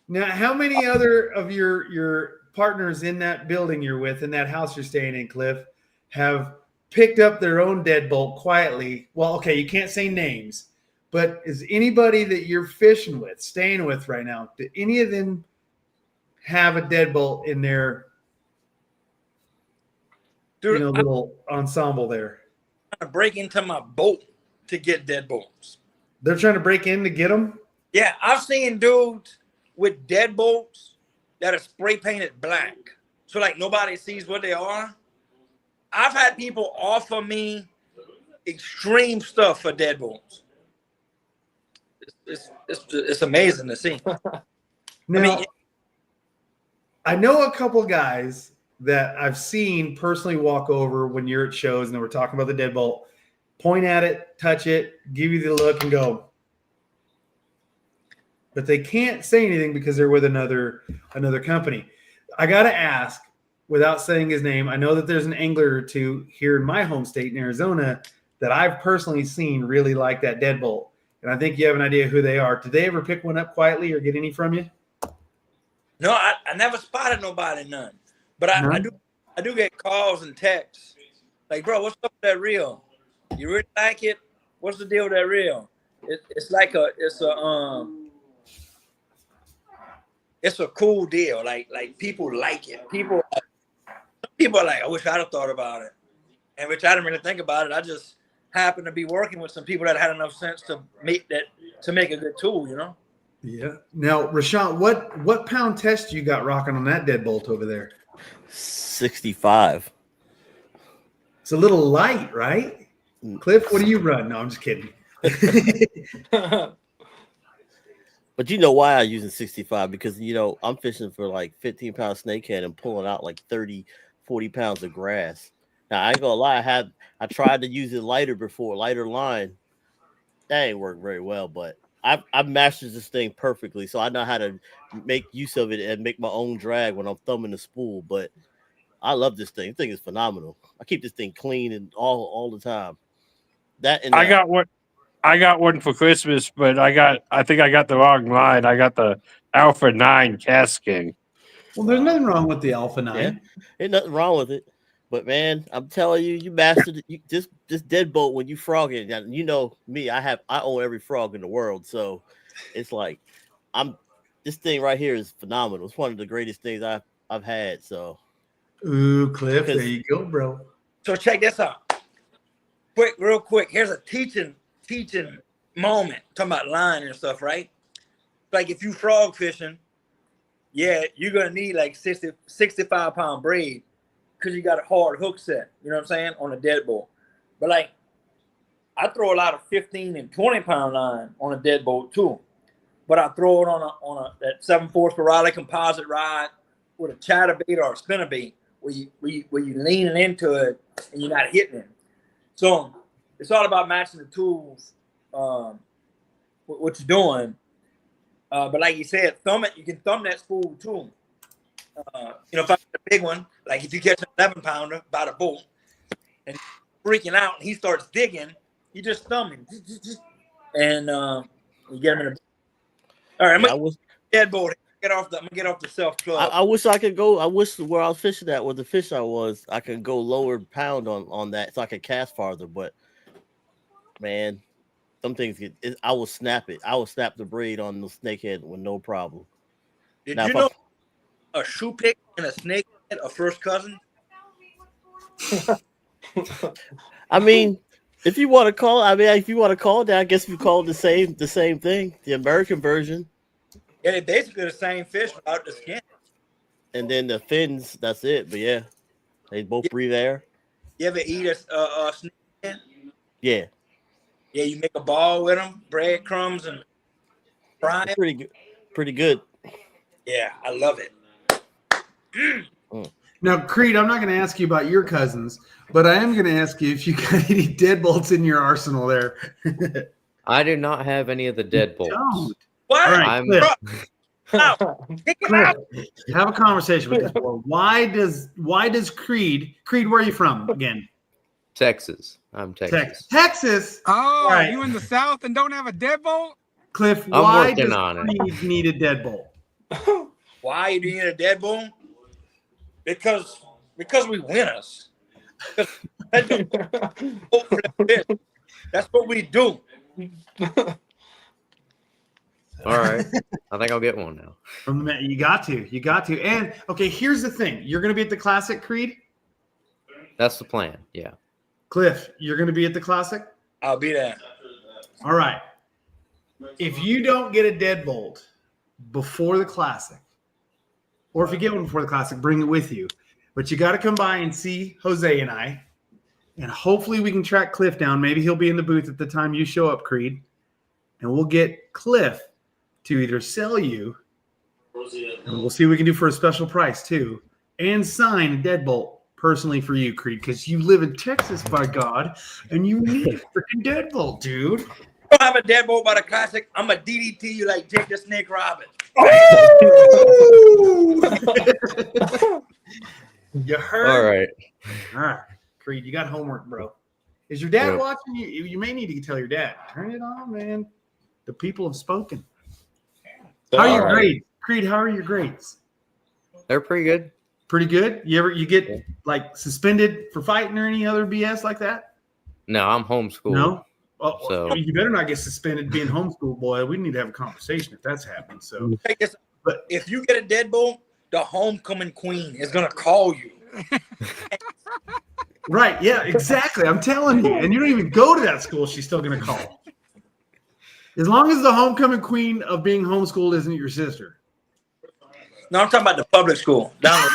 Now, how many other of your partners in that building you're with, in that house you're staying in, Cliff, have picked up their own deadbolt quietly? Well, okay, you can't say names, but is anybody that you're fishing with, staying with right now, do any of them have a deadbolt in their little ensemble there? I'm trying to break into my boat to get deadbolts. They're trying to break in to get them? Yeah, I've seen dudes with deadbolts that are spray painted black. So like nobody sees what they are. I've had people offer me extreme stuff for deadbolts. It's amazing to see. Now, I know a couple guys that I've seen personally walk over when you're at shows and we're talking about the deadbolt, point at it, touch it, give you the look and go. But they can't say anything because they're with another company. I got to ask, without saying his name, I know that there's an angler or two here in my home state in Arizona that I've personally seen really like that deadbolt. And I think you have an idea who they are. Did they ever pick one up quietly or get any from you? No, I never spotted nobody none. But I do get calls and texts. Like, bro, what's up with that reel? You really like it? What's the deal with that reel? It's a cool deal. Like people like it. People People are like, I wish I'd have thought about it. And which I didn't really think about it. I just happened to be working with some people that had enough sense to make a good tool, you know? Yeah. Now, Rashawn, what pound test you got rocking on that deadbolt over there? 65. It's a little light, right? Cliff, what do you run? No, I'm just kidding. But you know why I'm using 65? Because, you know, I'm fishing for like 15-pound snakehead and pulling out like 30, 40 pounds of grass. Now, I ain't gonna lie, I tried to use it lighter before, lighter line. That ain't worked very well, but I've mastered this thing perfectly. So I know how to make use of it and make my own drag when I'm thumbing the spool. But I love this thing. This thing is phenomenal. I keep this thing clean and all the time. That and I got one for Christmas, but I think I got the wrong line. I got the Alpha 9 KastKing. Well, there's nothing wrong with the Alpha 9. Yeah, ain't nothing wrong with it. But man, I'm telling you, you mastered it. This deadbolt when you frog it. You know me, I own every frog in the world, so it's like this thing right here is phenomenal. It's one of the greatest things I've had. So, ooh, Cliff, there you go, bro. So check this out, real quick. Here's a teaching moment. Talking about line and stuff, right? Like if you frog fishing, yeah, you're gonna need like 65 pound braid. Because you got a hard hook set, you know what I'm saying, on a deadbolt. But like, I throw a lot of 15 and 20 pound line on a deadbolt too. But I throw it on that 7/4 Pirelli composite rod with a chatterbait or a spinnerbait, where you leaning into it and you're not hitting it. So it's all about matching the tools, what you're doing. But like you said, you can thumb that spool too. You know, if I get a big one, like if you catch an 11 pounder by the boat and freaking out and he starts digging, you just thumb him and you get him in a. All right, I'm gonna deadbolt. I'm gonna get off the self club. I wish I could go. I wish where I was fishing at, where the fish I was, I could go lower pound on that so I could cast farther. But man, some things I will snap it. I will snap the braid on the snakehead with no problem. Did you know a shoe pick and a snakehead are first cousin? I mean, if you want to call that, I guess we call it the same thing, the American version. Yeah, they're basically the same fish without the skin. And then the fins, that's it. But yeah, they both breathe air. You ever eat a snakehead? Yeah. Yeah, you make a ball with them, breadcrumbs and fry it. Pretty good. Yeah, I love it. Now, Creed, I'm not going to ask you about your cousins, but I am going to ask you if you got any deadbolts in your arsenal there. I do not have any of the deadbolts. What? All right, Kick him out. Have a conversation with this boy. Why does Creed? Where are you from again? Texas. I'm Texas. Texas. Oh, right. You in the South and don't have a deadbolt? Cliff, I'm why working does on it. Creed need a deadbolt? Why do you need a deadbolt? Because we winners. That's what we do. All right. I think I'll get one now. You got to. And okay, here's the thing. You're going to be at the Classic, Creed? That's the plan. Yeah. Cliff, you're going to be at the Classic? I'll be there. All right. If you don't get a deadbolt before the Classic, or if you get one before the Classic, bring it with you. But you got to come by and see Jose and I. And hopefully we can track Cliff down. Maybe he'll be in the booth at the time you show up, Creed. And we'll get Cliff to either sell you, and we'll see what we can do for a special price too, and sign a deadbolt personally for you, Creed, because you live in Texas, by God, and you need a freaking deadbolt, dude. If you don't have a deadbolt by the Classic, I'm a DDT you like Jake the Snake Roberts. You heard? All right. All right, Creed, you got homework, bro. Is your dad watching you? You may need to tell your dad. Turn it on, man. The people have spoken. How are your grades? Creed, how are your grades? They're pretty good. Pretty good? You get like suspended for fighting or any other BS like that? No, I'm homeschooled. No? Oh, So- I mean, you better not get suspended being homeschooled, boy. We need to have a conversation if that's happening. So But if you get a deadbolt, the homecoming queen is gonna call you. Right. Yeah, exactly. I'm telling you. And you don't even go to that school, she's still going to call. As long as the homecoming queen of being homeschooled isn't your sister. No, I'm talking about the public school. Down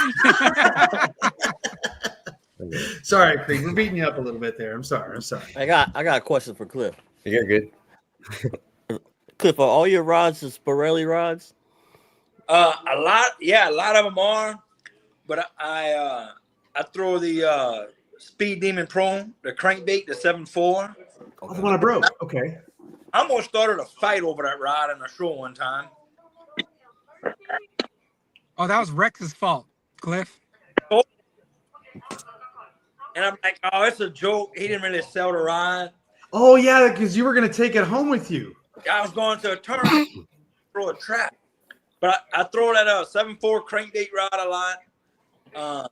Sorry, Creed. We're beating you up a little bit there. I'm sorry. I got a question for Cliff. You're good. Cliff, are all your rods just Pirelli rods? a lot of them are, but I throw the Speed Demon Pro, the crankbait, the 7.4. Oh, the one I broke. Okay. I almost started a fight over that rod in a show one time. Oh, that was Rex's fault, Cliff. And I'm like, oh, it's a joke. He didn't really sell the rod. Oh, yeah, because you were going to take it home with you. I was going to a tournament, throw a trap. But I throw that 7.4 crankbait rod a lot.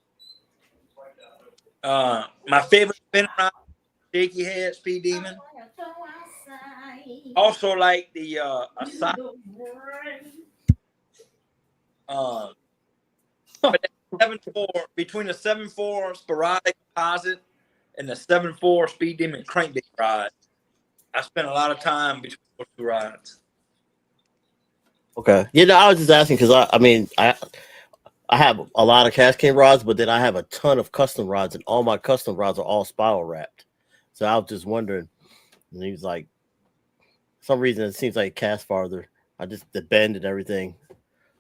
My favorite spinning rod, Shaky Head Speed Demon. Also like the Asai. But that 7.4, between the 7.4 sporadic deposit and the 7.4 Speed Demon crankbait rod, I spent a lot of time between those two rods. Okay. You know, I was just asking because I have a lot of KastKing rods, but then I have a ton of custom rods, and all my custom rods are all spiral wrapped. So I was just wondering, and he was like, for some reason it seems like cast farther. I just the bend and everything.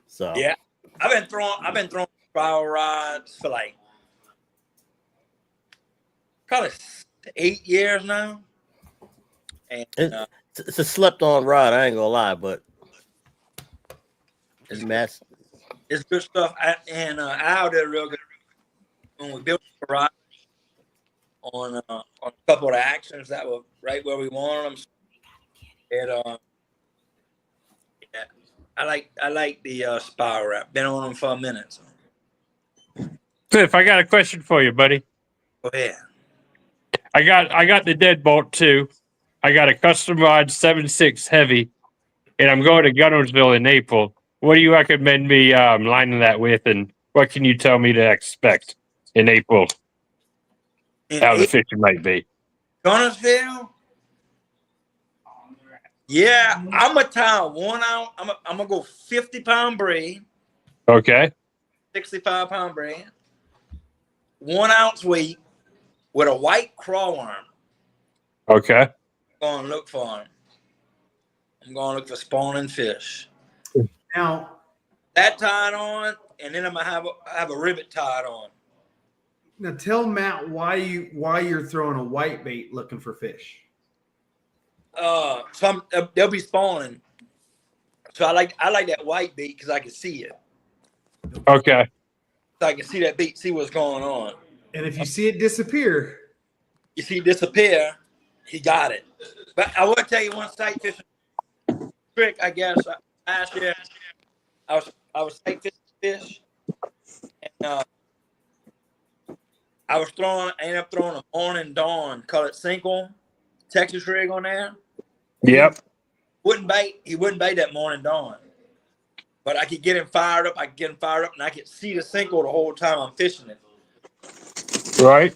So yeah, I've been throwing spiral rods for like probably 8 years now. And it's a slept on rod. I ain't gonna lie, but it's mess. It's good stuff. Al did a real good when we built the rod on a couple of the actions that were right where we wanted them. And yeah, I like the spiral wrap. Been on them for a minute. So. Cliff, I got a question for you, buddy. Go ahead. I got the deadbolt too. I got a custom rod 7.6 heavy, and I'm going to Gunnersville in April. What do you recommend me lining that with, and what can you tell me to expect in April? How the fishing might be. Gunnersville? Yeah, I'm gonna tie 1 ounce. I'm gonna go 50-pound braid. Okay. 65-pound braid. 1 ounce weight with a white crawl worm. Okay. I'm gonna look for them. I'm gonna look for spawning fish. Now that tied on, and then I'm gonna have a rivet tied on. Now tell Matt why you're throwing a white bait looking for fish. They'll be spawning. So I like that white bait because I can see it. Okay. So I can see that bait, see what's going on. And if you see it disappear, he got it. But I will tell you one sight fishing trick, I guess. Last year, I was sight fishing fish, and I ended up throwing a Morning Dawn colored Cinco Texas rig on there. Yep. He wouldn't bite that Morning Dawn. But I could get him fired up. And I could see the Cinco the whole time I'm fishing it. Right.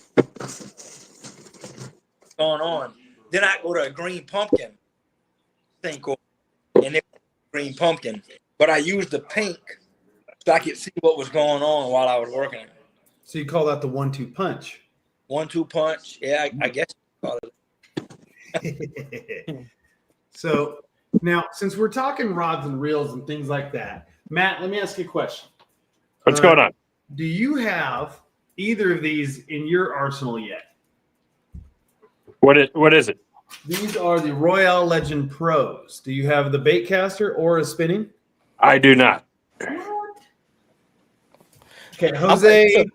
Going on. Then I go to a green pumpkin Cinco, and it was green pumpkin. But I used the pink so I could see what was going on while I was working. So you call that the 1-2 punch? 1-2 punch. Yeah, I guess you call it. So now, since we're talking rods and reels and things like that, Matt, let me ask you a question. What's going on? Do you have either of these in your arsenal yet? What is it? These are the Royale Legend Pros. Do you have the bait caster or a spinning? I do not. Okay, Jose,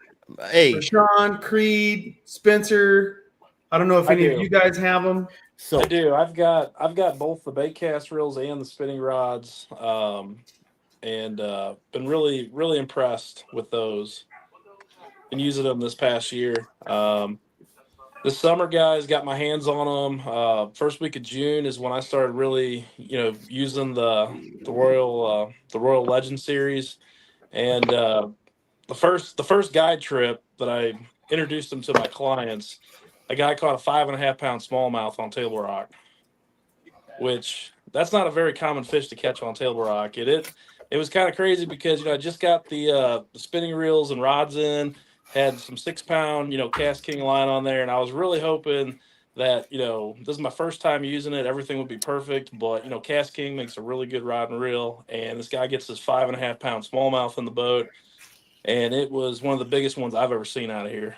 hey, Sean, Creed, Spencer. I don't know if any of you guys have them. So I do. I've got both the bait cast reels and the spinning rods, and been really impressed with those. Been using them this past year. This summer, guys, got my hands on them. First week of June is when I started really, using the Royal Legend series, and the first guide trip that I introduced them to my clients, a guy caught a 5.5 pound smallmouth on Table Rock, which that's not a very common fish to catch on Table Rock. It was kind of crazy because I just got the spinning reels and rods in, had some 6 pound KastKing line on there, and I was really hoping that this is my first time using it, everything would be perfect. But KastKing makes a really good rod and reel, and this guy gets this 5.5 pound smallmouth in the boat, and it was one of the biggest ones I've ever seen out of here.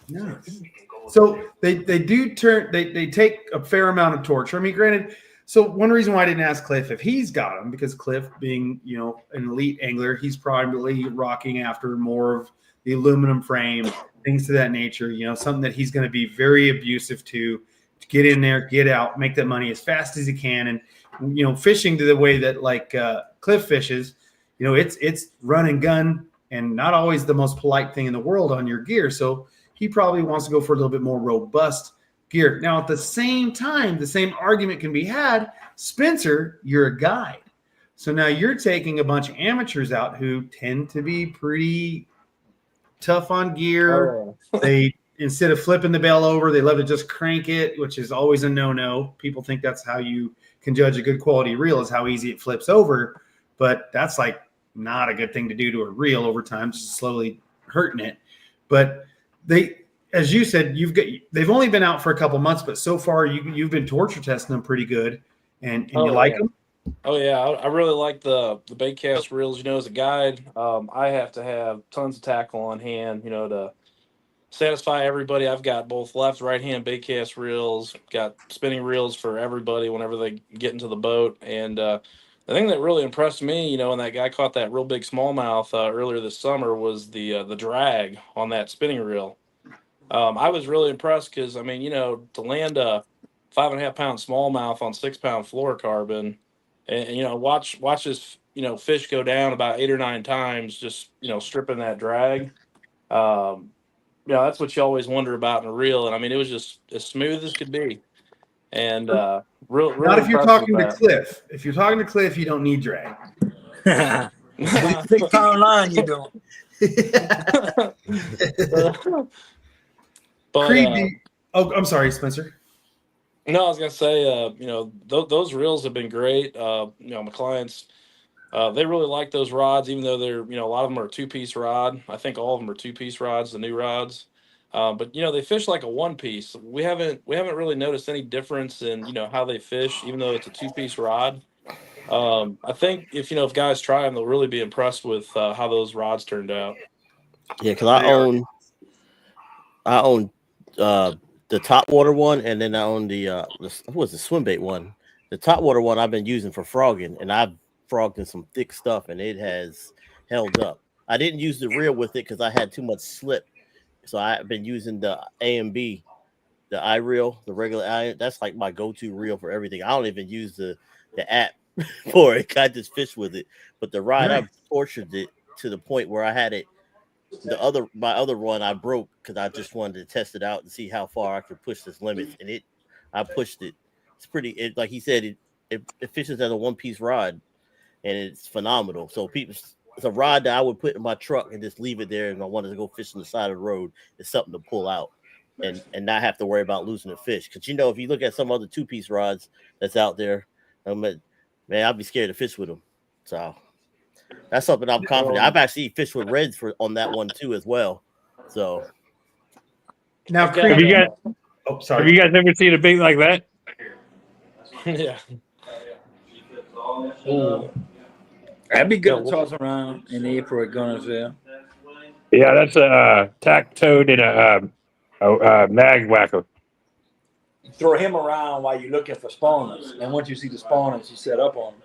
Nice. So they take a fair amount of torture. I mean, granted. So one reason why I didn't ask Cliff if he's got them, because Cliff, being an elite angler, he's probably rocking after more of the aluminum frame, things to that nature. Something that he's going to be very abusive to get in there, get out, make that money as fast as he can, and fishing to the way that Cliff fishes. It's run and gun, and not always the most polite thing in the world on your gear. So he probably wants to go for a little bit more robust gear. Now, at the same time, the same argument can be had. Spencer, you're a guide. So now you're taking a bunch of amateurs out who tend to be pretty tough on gear. Oh. They, instead of flipping the bell over, they love to just crank it, which is always a no-no. People think that's how you can judge a good quality reel, is how easy it flips over. But that's not a good thing to do to a reel over time, just slowly hurting it. But as you said, they've only been out for a couple months, but so far you've been torture testing them pretty good, and you like them. Oh yeah, I really like the bait cast reels. As a guide, I have to have tons of tackle on hand, to satisfy everybody. I've got both left, right hand bait cast reels, got spinning reels for everybody whenever they get into the boat. And the thing that really impressed me, when that guy caught that real big smallmouth earlier this summer, was the drag on that spinning reel. I was really impressed because, to land a 5.5 pound smallmouth on 6 pound fluorocarbon and watch this, fish go down about 8 or 9 times, just, stripping that drag. That's what you always wonder about in a reel. And it was just as smooth as could be. And real Not if you're impressed talking with to that. Cliff. If you're talking to Cliff, you don't need drag. 6 pound line, you don't. But, Creed, I'm sorry, Spencer. No, I was gonna say, those reels have been great. My clients, they really like those rods, even though they're, a lot of them are a 2-piece rod. I think all of them are 2-piece rods, the new rods. But they fish like a 1-piece. We haven't really noticed any difference in how they fish, even though it's a 2-piece rod. I think if guys try them, they'll really be impressed with how those rods turned out. Yeah, because I own the top water one, and then I own the swim bait one. The top water one I've been using for frogging, and I've frogged in some thick stuff, and it has held up. I didn't use the reel with it because I had too much slip, so I've been using the A&B, the I reel, the regular I. That's like my go-to reel for everything. I don't even use the app for it. I just fish with it. But the ride, I've tortured it to the point where I had it. My other one I broke because I just wanted to test it out and see how far I could push this limit, and I pushed it. It's pretty. Like he said, it fishes as a 1-piece rod, and it's phenomenal. So it's a rod that I would put in my truck and just leave it there. And I wanted to go fish on the side of the road. It's something to pull out and not have to worry about losing a fish. Because if you look at some other 2-piece rods that's out there, man, I'd be scared to fish with them. So. That's something I'm confident. I've actually fished with reds on that one too as well. So now, have you guys ever seen a bait like that? Yeah. Ooh. That'd be good to toss around in April at Gunnersville. Yeah, that's a tack toad and a mag whacker. Throw him around while you're looking for spawners, and once you see the spawners, you set up on them.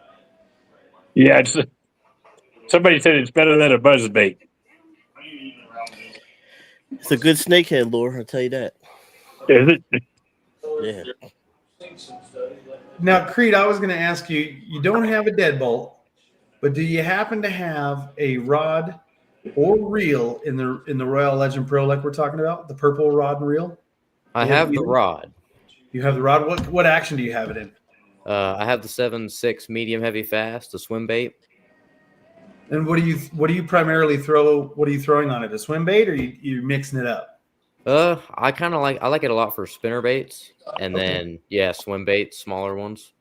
Yeah, somebody said it's better than a buzz bait. It's a good snakehead lure, I'll tell you that. Is it? Yeah. Now, Creed, I was going to ask you. You don't have a deadbolt, but do you happen to have a rod or reel in the Royal Legend Pro, like we're talking about, the purple rod and reel? I have the rod. You have the rod. What action do you have it in? I have the 7.6 medium heavy fast, the swim bait. And what do you primarily throw? What are you throwing on it? A swim bait, or you mixing it up? I like it a lot for spinner baits, and then swim baits, smaller ones.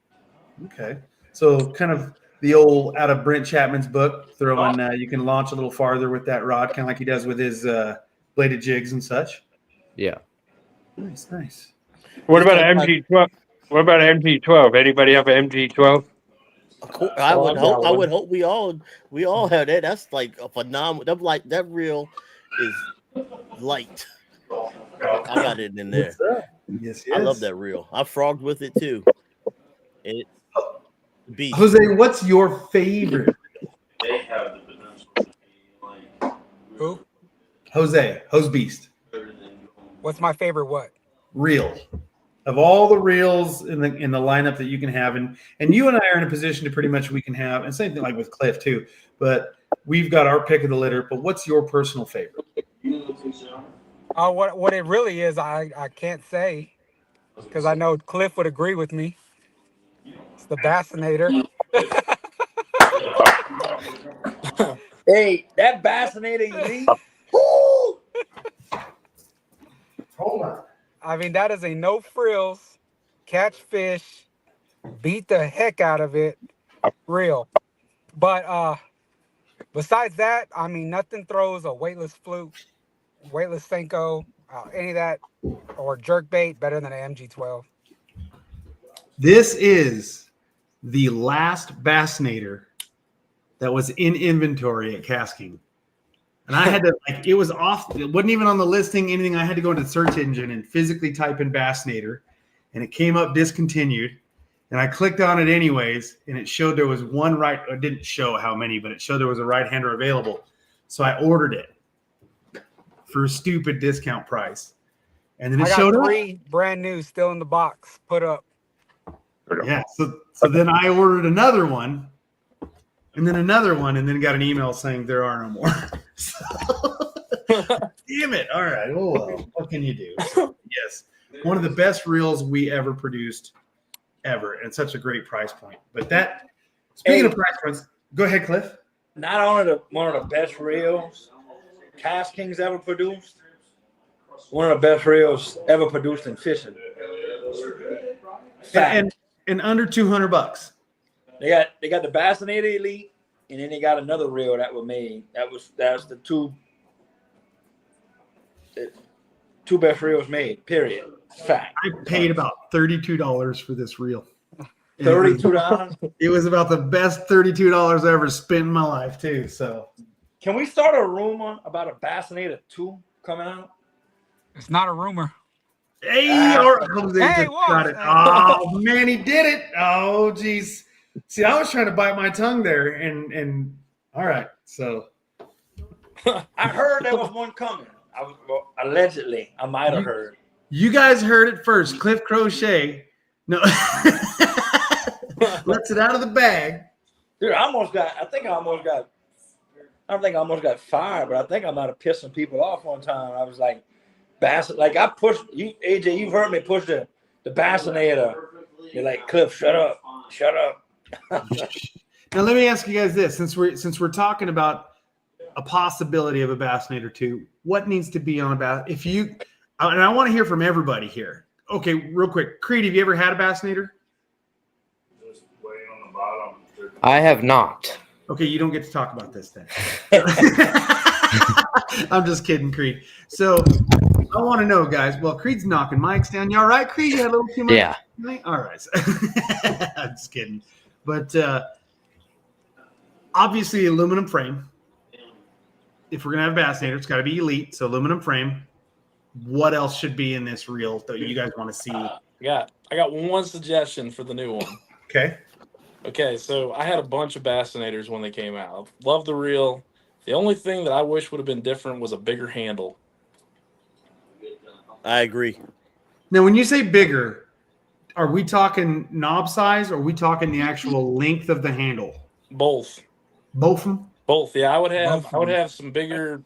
Okay, so kind of the old out of Brent Chapman's book, throwing you can launch a little farther with that rod, kind of like he does with his bladed jigs and such. Yeah. Nice. What about an MG12? What about an MG12? Anybody have an MG12? Of course, I would hope we all have that. That's like a phenomenal. That reel is light. I got it in there. Yes. I love that reel. I frogged with it too. It's beast. Jose, what's your favorite? Who? Jose Beast. What's my favorite what? Reel. Of all the reels in the lineup that you can have, and you and I are in a position to pretty much we can have, and same thing like with Cliff too, but we've got our pick of the litter. But what's your personal favorite? What it really is, I can't say, because I know Cliff would agree with me. It's the Bassinator. Hey, that Bassinator Elite. Woo! Hold on. I mean, that is a no frills, catch fish, beat the heck out of it, reel. But besides that, I mean, nothing throws a weightless fluke, weightless Senko, any of that, or jerk bait better than an MG12. This is the last Bassinator that was in inventory at KastKing. And I had to, it was off. It wasn't even on the listing, anything. I had to go into the search engine and physically type in Bassinator, and it came up discontinued. And I clicked on it anyways, and it showed there was one right. It didn't show how many, but it showed there was a right-hander available. So I ordered it for a stupid discount price. And then it showed up. 3 brand new still in the box, put up. Yeah. So then I ordered another one, and then another one, and then got an email saying there are no more. Damn it. All right. Well, what can you do? So, yes. One of the best reels we ever produced ever, and such a great price point. But that, speaking of price points, go ahead, Cliff. Not only one of the best reels KastKing's ever produced, one of the best reels ever produced in fishing. And under $200. They got the Bassinator Elite, and then they got another reel that was made. That's the two best reels made. Period. Fact. I paid about $32 for this reel. $32. It was about the best $32 I ever spent in my life too. So, can we start a rumor about a Bassinator 2 coming out? It's not a rumor. Hey, Hey, got it. Oh man, he did it. Oh geez. See, I was trying to bite my tongue there, and all right. So I heard there was one coming. Allegedly, I might have heard. You guys heard it first. Cliff Crochet. No, lets it out of the bag. Dude, I think I almost got fired, but I think I might have pissed some people off one time. I was like, I pushed you, AJ. You've heard me push the Bassinator. You're like, Cliff, shut up. Now let me ask you guys this: since we're talking about a possibility of a Bassinator 2, what needs to be on a bass? And I want to hear from everybody here. Okay, real quick, Creed, have you ever had a Bassinator? Just laying on the bottom. I have not. Okay, you don't get to talk about this then. I'm just kidding, Creed. So I want to know, guys. Well, Creed's knocking mics down. You all right, Creed? You had a little too much? Yeah. All right. I'm just kidding. But obviously, aluminum frame. If we're going to have Bassinator, it's got to be elite. So aluminum frame. What else should be in this reel that you guys want to see? I got one suggestion for the new one. Okay, so I had a bunch of Bassinators when they came out. Love the reel. The only thing that I wish would have been different was a bigger handle. I agree. Now, when you say bigger, are we talking knob size, or are we talking the actual length of the handle? Both. Both of them? Both. Yeah, I would have some bigger,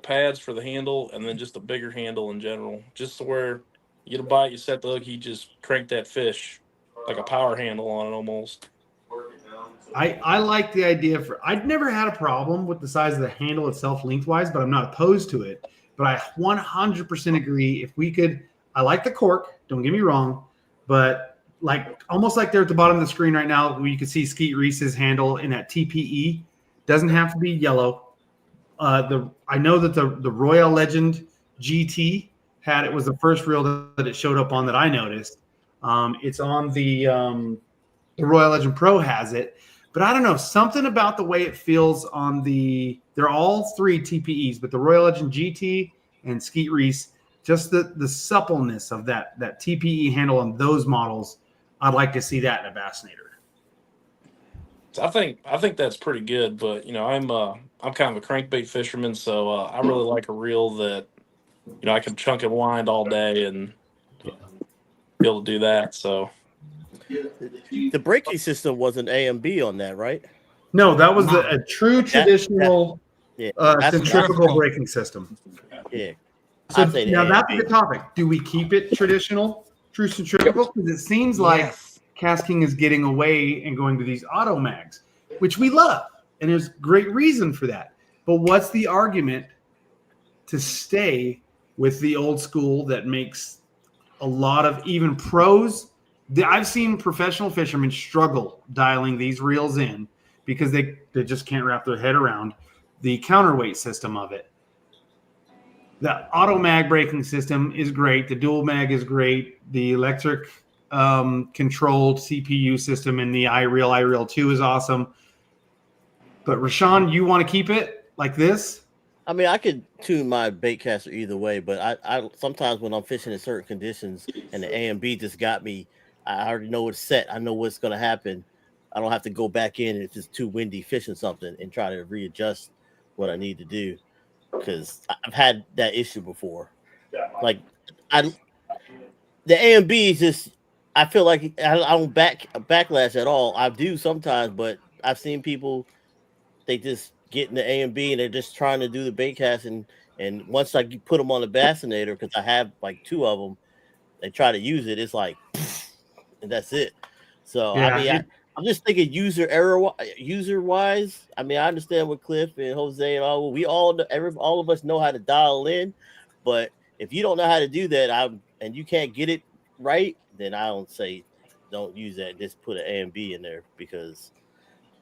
pads for the handle, and then just a bigger handle in general, just to where you get a bite, you set the hook, you just crank that fish like a power handle on it almost. I like the idea I'd never had a problem with the size of the handle itself lengthwise, but I'm not opposed to it. But I 100% agree. If we could, I like the cork, don't get me wrong, but like almost like they're at the bottom of the screen right now, where you can see Skeet Reese's handle in that TPE. Doesn't have to be yellow. I know that the Royal Legend GT it was the first reel that it showed up on that I noticed. It's on the Royal Legend Pro has it. But I don't know, something about the way it feels on they're all 3 TPEs, but the Royal Legend GT and Skeet Reese, just the suppleness of that TPE handle on those models, I'd like to see that in a Bassinator. I think that's pretty good, but I'm kind of a crankbait fisherman, so I really like a reel that I can chunk and wind all day and be able to do that. So the braking system was an A and B on that, right? No, that was a true traditional centrifugal braking system. Yeah. So now that's a good topic. Do we keep it traditional, true centrifugal? Because it seems like KastKing is getting away and going to these auto mags, which we love, and there's great reason for that. But what's the argument to stay with the old school that makes a lot of even pros? I've seen professional fishermen struggle dialing these reels in because they just can't wrap their head around the counterweight system of it. The auto mag braking system is great. The dual mag is great. The electric controlled CPU system in the iReel 2 is awesome. But Rashawn, you want to keep it like this? I mean, I could tune my bait caster either way, but I sometimes when I'm fishing in certain conditions and the A and B just got me, I already know it's set. I know what's going to happen. I don't have to go back in if it's too windy fishing something and try to readjust what I need to do, because I've had that issue before. Like the A and B is just, I feel like I don't backlash at all. I do sometimes, but I've seen people, they just get in the A and B and they're just trying to do the bait cast, and once I put them on the Bassinator, because I have like 2 of them, they try to use it, it's like, and that's it. So yeah, I mean, I'm just thinking user wise. I mean, I understand what Cliff and Jose and all of us know how to dial in, but if you don't know how to do that, and you can't get it right, then I don't say don't use that. Just put an A and B in there, because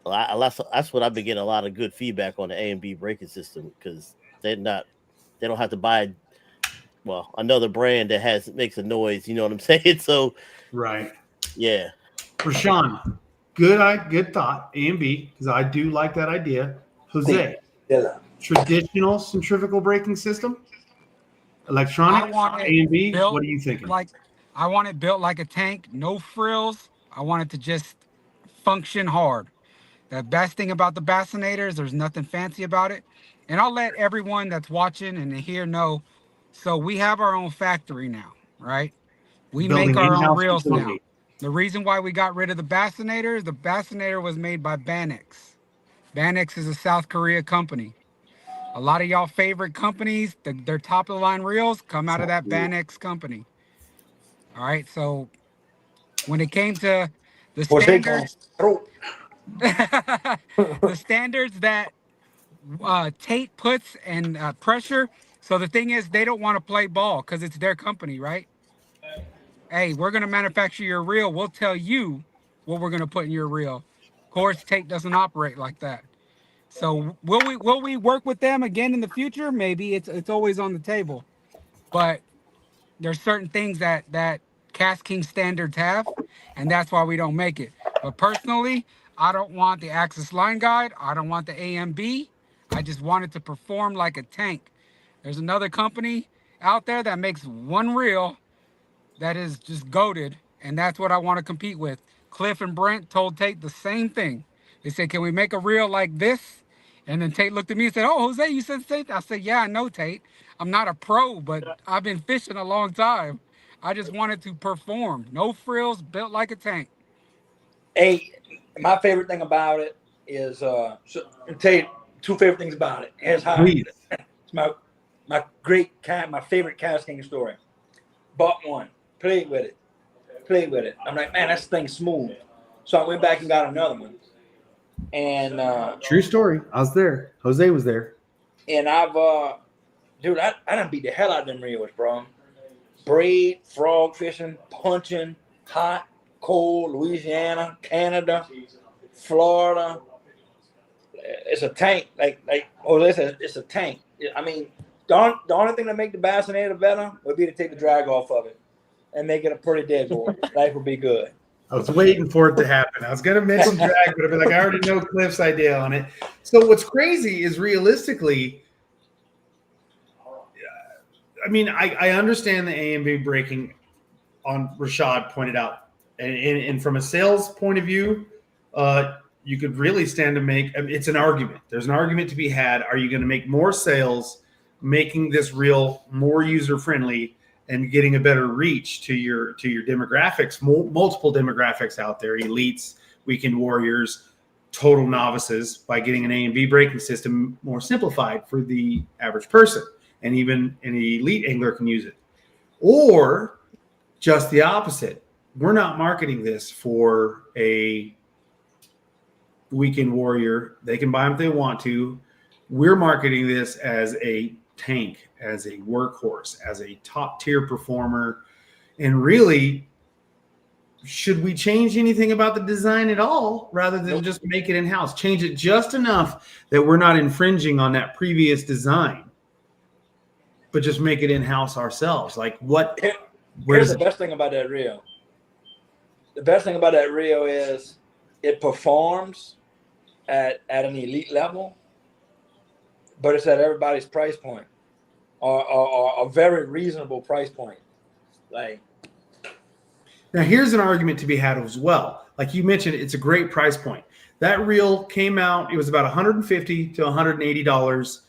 that's what I've been getting a lot of good feedback on the A and B braking system, because they don't have to buy another brand that makes a noise. You know what I'm saying? So right, yeah. Rashawn, good thought. A and B, because I do like that idea. Jose, traditional centrifugal braking system, electronic, A and B. What are you thinking? I want it built like a tank, no frills. I want it to just function hard. The best thing about the Bassinator is there's nothing fancy about it. And I'll let everyone that's watching and here know. So we have our own factory now, right? We make our own reels now. The reason why we got rid of the Bassinator was made by Banex. Banex is a South Korea company. A lot of y'all favorite companies, their top of the line reels come out of that Banex company. All right, so when it came to the standards, the standards that Tate puts and pressure. So the thing is, they don't want to play ball because it's their company, right? Hey, we're going to manufacture your reel. We'll tell you what we're going to put in your reel. Of course, Tate doesn't operate like that. So will we work with them again in the future? Maybe. It's always on the table. But there's certain things that KastKing standards have, and that's why we don't make it. But personally, I don't want the Axis line guide. I don't want the AMB. I just want it to perform like a tank. There's another company out there that makes one reel that is just goated, and that's what I want to compete with. Cliff and Brent told Tate the same thing. They said, can we make a reel like this? And then Tate looked at me and said, oh, Jose, you said the same thing. I said, yeah, I know, Tate. I'm not a pro, but I've been fishing a long time. I just wanted to perform. No frills, built like a tank. Hey, my favorite thing about it is, I'll tell you 2 favorite things about it. Here's how it's my favorite KastKing story. Bought one, played with it. I'm like, man, this thing's smooth. So I went back and got another one. And True story. I was there. Jose was there. and I've dude, I done beat the hell out of them reels, bro. Braid, frog fishing, punching, hot, cold, Louisiana, Canada, Florida. It's a tank. Like Jose said, it's a tank. I mean, the only thing that make the bassinator better would be to take the drag off of it and make it a pretty dead board. Life would be good. I was waiting for it to happen. I was going to mention drag, but I'd be like, I already know Cliff's idea on it. So what's crazy is realistically, I mean, I understand the A and B breaking on Rashad pointed out. And from a sales point of view, you could really stand to make, it's an argument. There's an argument to be had. Are you going to make more sales, making this reel more user-friendly and getting a better reach to your demographics, multiple demographics out there, elites, weekend warriors, total novices, by getting an A and B braking system more simplified for the average person, and even an elite angler can use it. Or just the opposite. We're not marketing this for a weekend warrior. They can buy them if they want to. We're marketing this as a tank, as a workhorse, as a top tier performer. And really, should we change anything about the design at all rather than just make it in-house? Change it just enough that we're not infringing on that previous design, but just make it in-house ourselves. Like what? Here's the best thing about that reel. The best thing about that reel is it performs at an elite level, but it's at everybody's price point, or a very reasonable price point. Like, now here's an argument to be had as well. Like you mentioned, it's a great price point. That reel came out, it was about $150 to $180,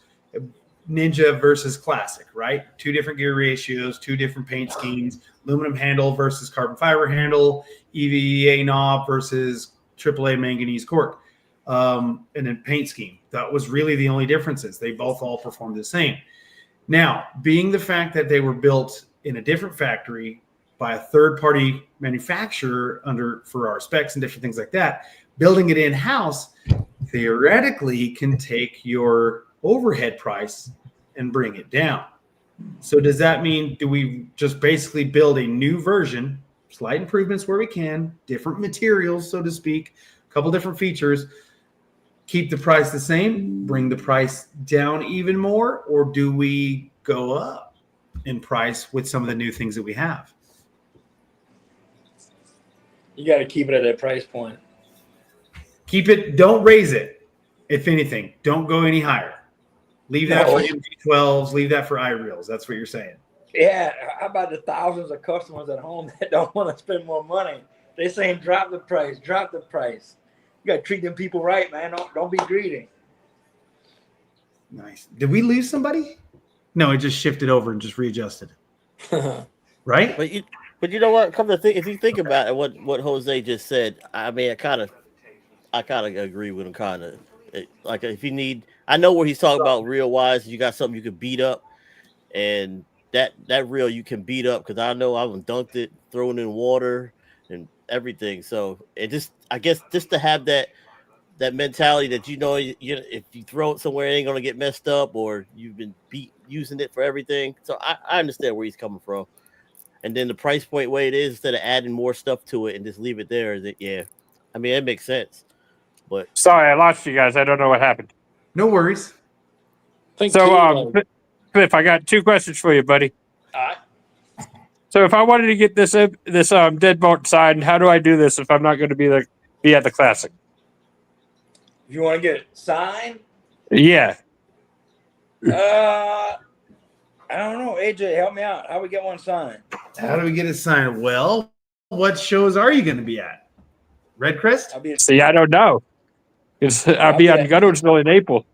Ninja versus Classic, right? Two different gear ratios, two different paint schemes, aluminum handle versus carbon fiber handle, EVA knob versus AAA manganese cork, and then paint scheme. That was really the only differences. They both all performed the same. Now, being the fact that they were built in a different factory by a third-party manufacturer for our specs and different things like that, building it in-house theoretically can take your overhead price and bring it down. So does that mean, do we just basically build a new version, slight improvements where we can, different materials, so to speak, a couple different features, keep the price the same, bring the price down even more, or do we go up in price with some of the new things that we have? you got to keep it at that price point. Keep it, don't raise it. If anything, don't go any higher. Leave that for MV12s, leave that for iReels. That's what you're saying. Yeah, how about the thousands of customers at home that don't want to spend more money? They're saying drop the price, drop the price. You got to treat them people right, man. Don't be greedy. Nice. Did we lose somebody? No, it just shifted over and just readjusted. Right? But you know what? Come to think, if you think about it, what Jose just said, I mean, I kind of agree with him. Kind of like if you need, I know where he's talking about reel wise. You got something you can beat up, and that reel you can beat up because I know I've dunked it, thrown in water, and everything. So it just, I guess, just to have that mentality that if you throw it somewhere, it ain't gonna get messed up, or you've been using it for everything. So I understand where he's coming from. And then the price point way it is, instead of adding more stuff to it and just leave it there, I mean, it makes sense. But sorry, I lost you guys. I don't know what happened. No worries. So, Cliff, I got two questions for you, buddy. All right. So, if I wanted to get this deadbolt signed, how do I do this if I'm not going to be at the Classic? If you want to get it signed, Yeah. I don't know. AJ, help me out. How we get one signed? How do we get it signed? Well, what shows are you going to be at? Red Crest? See, I don't know. I'll be on Gunnersville in April,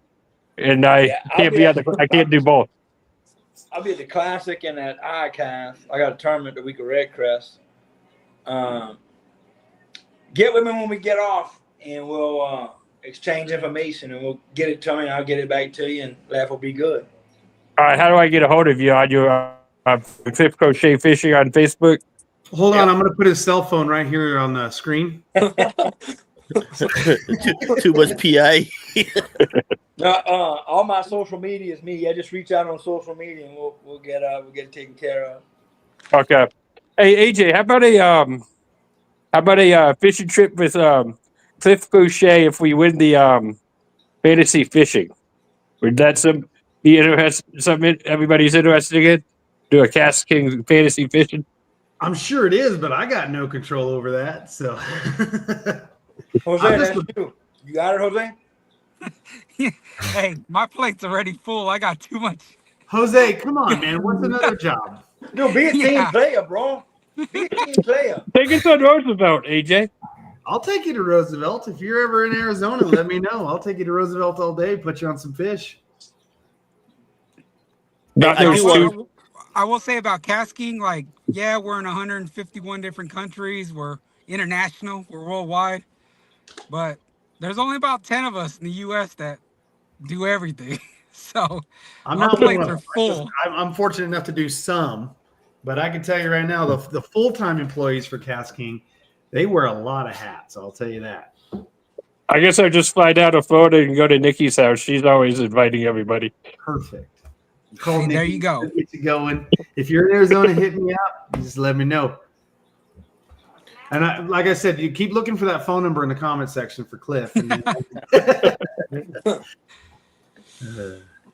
and I can't do both. I'll be at the Classic and at ICAST. I got a tournament the week of Red Crest. Get with me when we get off, and we'll exchange information, and we'll get it to me, and I'll get it back to you, and life will be good. All right, how do I get a hold of you on your Cliff Crochet Fishing on Facebook? Hold on, I'm going to put his cell phone right here on the screen. too much PI. All my social media is me. I just reach out on social media and we'll get it taken care of. Okay. Hey AJ, how about a fishing trip with Cliff Crochet if we win the fantasy fishing? Would that be something everybody's interested in? Do a KastKing fantasy fishing? I'm sure it is, but I got no control over that. So, Jose, I'm just that's you. You got it, Jose? Hey, my plate's already full. I got too much. Jose, come on, man. What's another job? No, be a team Yeah. player, bro. Be a team player. Take us on Roosevelt, AJ. I'll take you to Roosevelt. If you're ever in Arizona, let me know. I'll take you to Roosevelt all day, put you on some fish. Not I no do want- shoot. I will say about KastKing, like, yeah, we're in 151 different countries. We're international. We're worldwide. But there's only about 10 of us in the U.S. that do everything. So I'm our not one plates of are them. full. I'm fortunate enough to do some, but I can tell you right now, the full-time employees for KastKing, they wear a lot of hats. I'll tell you that. I guess I'll just fly down to Florida and go to Nikki's house. She's always inviting everybody. Perfect. Call See, there Nikki, you go. we'll get you going. If you're in Arizona, hit me up. Just let me know. And like I said, you keep looking for that phone number in the comment section for Cliff. And then,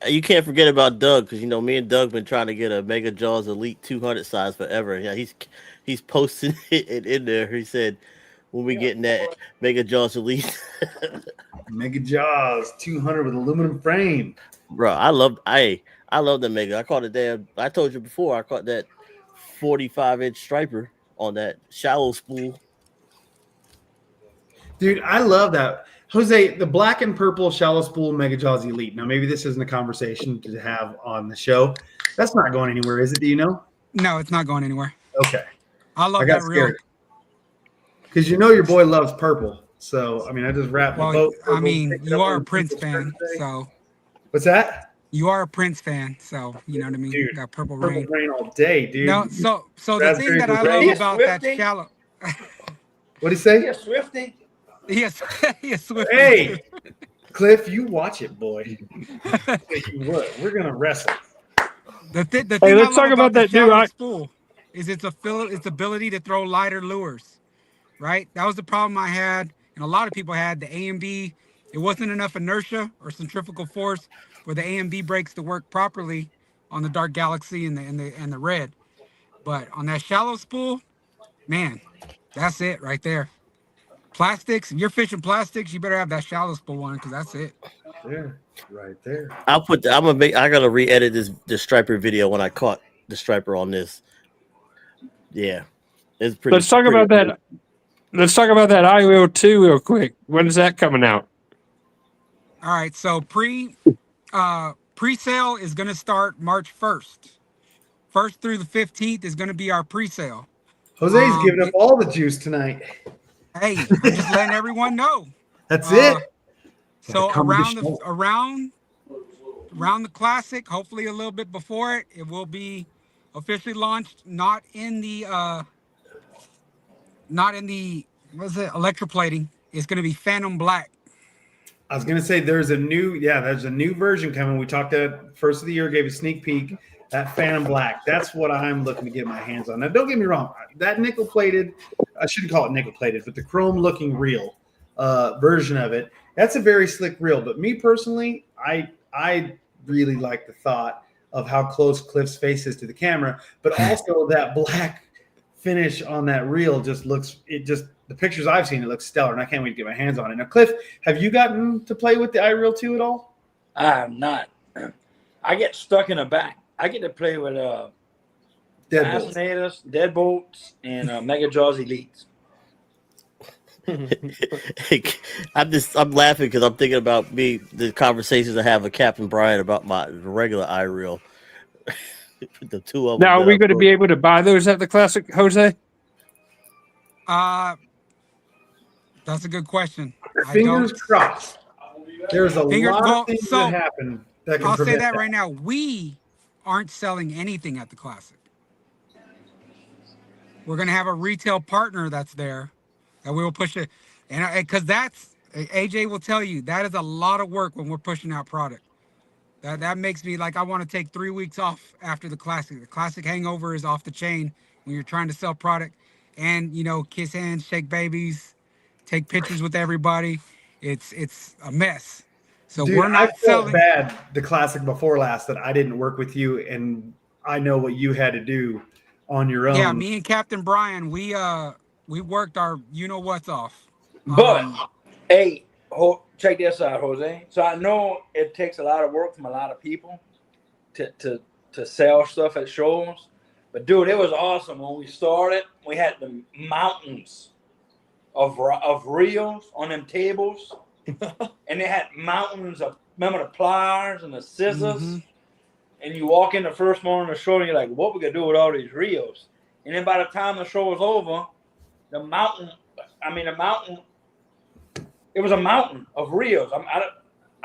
You can't forget about Doug because me and Doug been trying to get a Mega Jaws Elite 200 size forever. Yeah, he's posting it in there. He said when we getting that Mega Jaws Elite. Mega Jaws 200 with aluminum frame. Bro, I love the Mega. I caught I told you before, I caught that 45-inch striper on that shallow spool. Dude, I love that. Jose, the black and purple shallow spool Mega Jaws Elite. Now, maybe this isn't a conversation to have on the show. That's not going anywhere, is it? Do you know? No, it's not going anywhere. Okay. I love I got that reel. scared. Because your boy loves purple. So, I just wrapped the Well, boat. I mean, picked it you up are a on Prince People's fan, Birthday. so What's that? you are a Prince fan, so you know what I mean. Dude, Got Purple Purple Rain. Rain all day, dude. No, so the thing Raspberry that I beret. love about that Swifty? shallow. What'd he say? Yeah, Swifty. Yes, yes, Swift. Hey, Cliff, you watch it, boy. We're gonna wrestle. The thing Hey, I let's love talk about the that new shallow spool is its ability to throw lighter lures. Right, that was the problem I had, and a lot of people had. The A and B, it wasn't enough inertia or centrifugal force for the A and B brakes to work properly on the Dark Galaxy and the Red. But on that shallow spool, man, that's it right there. Plastics, if you're fishing plastics, you better have that shallow spool one because that's it. There, right there. I gotta re-edit this striper video when I caught the striper on this. Yeah. It's pretty. Let's talk about that. Let's talk about that iReel 2 real quick. When is that coming out? All right, so pre-sale is going to start March 1st. 1st through the 15th is going to be our pre-sale. Jose's giving up all the juice tonight. Hey, I'm just letting everyone know. That's it. So Come to around show. around the Classic, hopefully a little bit before it, it will be officially launched. Not in the what's it, electroplating. It's going to be Phantom Black. I was gonna say there's a new version coming. We talked at first of the year, gave a sneak peek. That Phantom Black, that's what I'm looking to get my hands on. Now, don't get me wrong, that nickel plated, I shouldn't call it nickel plated, but the chrome looking reel version of it, that's a very slick reel. But me personally, I really like the thought of how close Cliff's face is to the camera, but also that black finish on that reel the pictures I've seen, it looks stellar, and I can't wait to get my hands on it. Now, Cliff, have you gotten to play with the iReel 2 at all? I have not. I get stuck in the back. I get to play with Deadbolts. Fascinators, Deadbolts, and Mega Jaws Elites. I'm laughing because I'm thinking about the conversations I have with Captain Brian about my regular iReel. The two of them. Now, are we going to be able to buy those at the Classic, Jose? That's a good question. Fingers crossed. There's a lot of things that happen that can I'll say prevent that right now. We aren't selling anything at the Classic. We're going to have a retail partner that's there that we will push it. And because that's AJ will tell you that is a lot of work when we're pushing out product. That makes me like I want to take 3 weeks off after the classic. The classic hangover is off the chain when you're trying to sell product, and kiss hands, shake babies, take pictures with everybody. It's a mess. So Dude, we're I not felt selling. bad the classic before last that I didn't work with you, and I know what you had to do on your Yeah, own. me and Captain Brian, we worked our what's off. But hey, check this out, Jose. So I know it takes a lot of work from a lot of people to sell stuff at shows. But dude, it was awesome when we started. We had the mountains of reels on them tables, and they had mountains of remember the pliers and the scissors. Mm-hmm. And you walk in the first morning of the show, and you're like, "What we gonna do with all these reels?" And then by the time the show was over, the mountain. It was a mountain of reels. I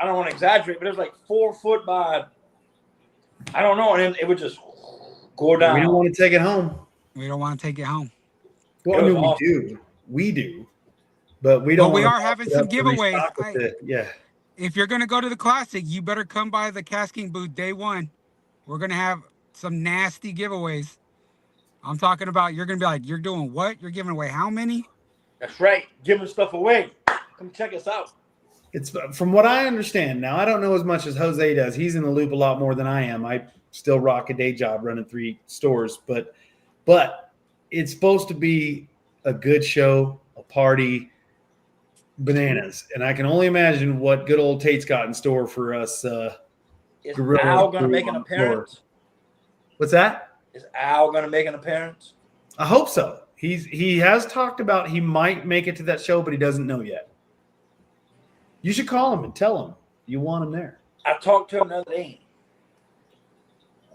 don't want to exaggerate, but it was like 4 foot by, I don't know, and then it would just go down. We don't want to take it home. We don't want to take it home. Well, I mean, we do, but we don't. But we want are to having some giveaways. with it. Yeah. If you're gonna go to the classic, you better come by the KastKing booth day one. We're gonna have some nasty giveaways. I'm talking about you're gonna be like, you're doing what? You're giving away how many? That's right, giving stuff away. Come check us out. It's from what I understand. Now, I don't know as much as Jose does. He's in the loop a lot more than I am. I still rock a day job running 3 stores, but it's supposed to be a good show, a party, bananas. And I can only imagine what good old Tate's got in store for us. Is Al going to make an appearance? What's that? Is Al going to make an appearance? I hope so. He has talked about he might make it to that show, but he doesn't know yet. You should call him and tell him you want him there. I talked to him the other day,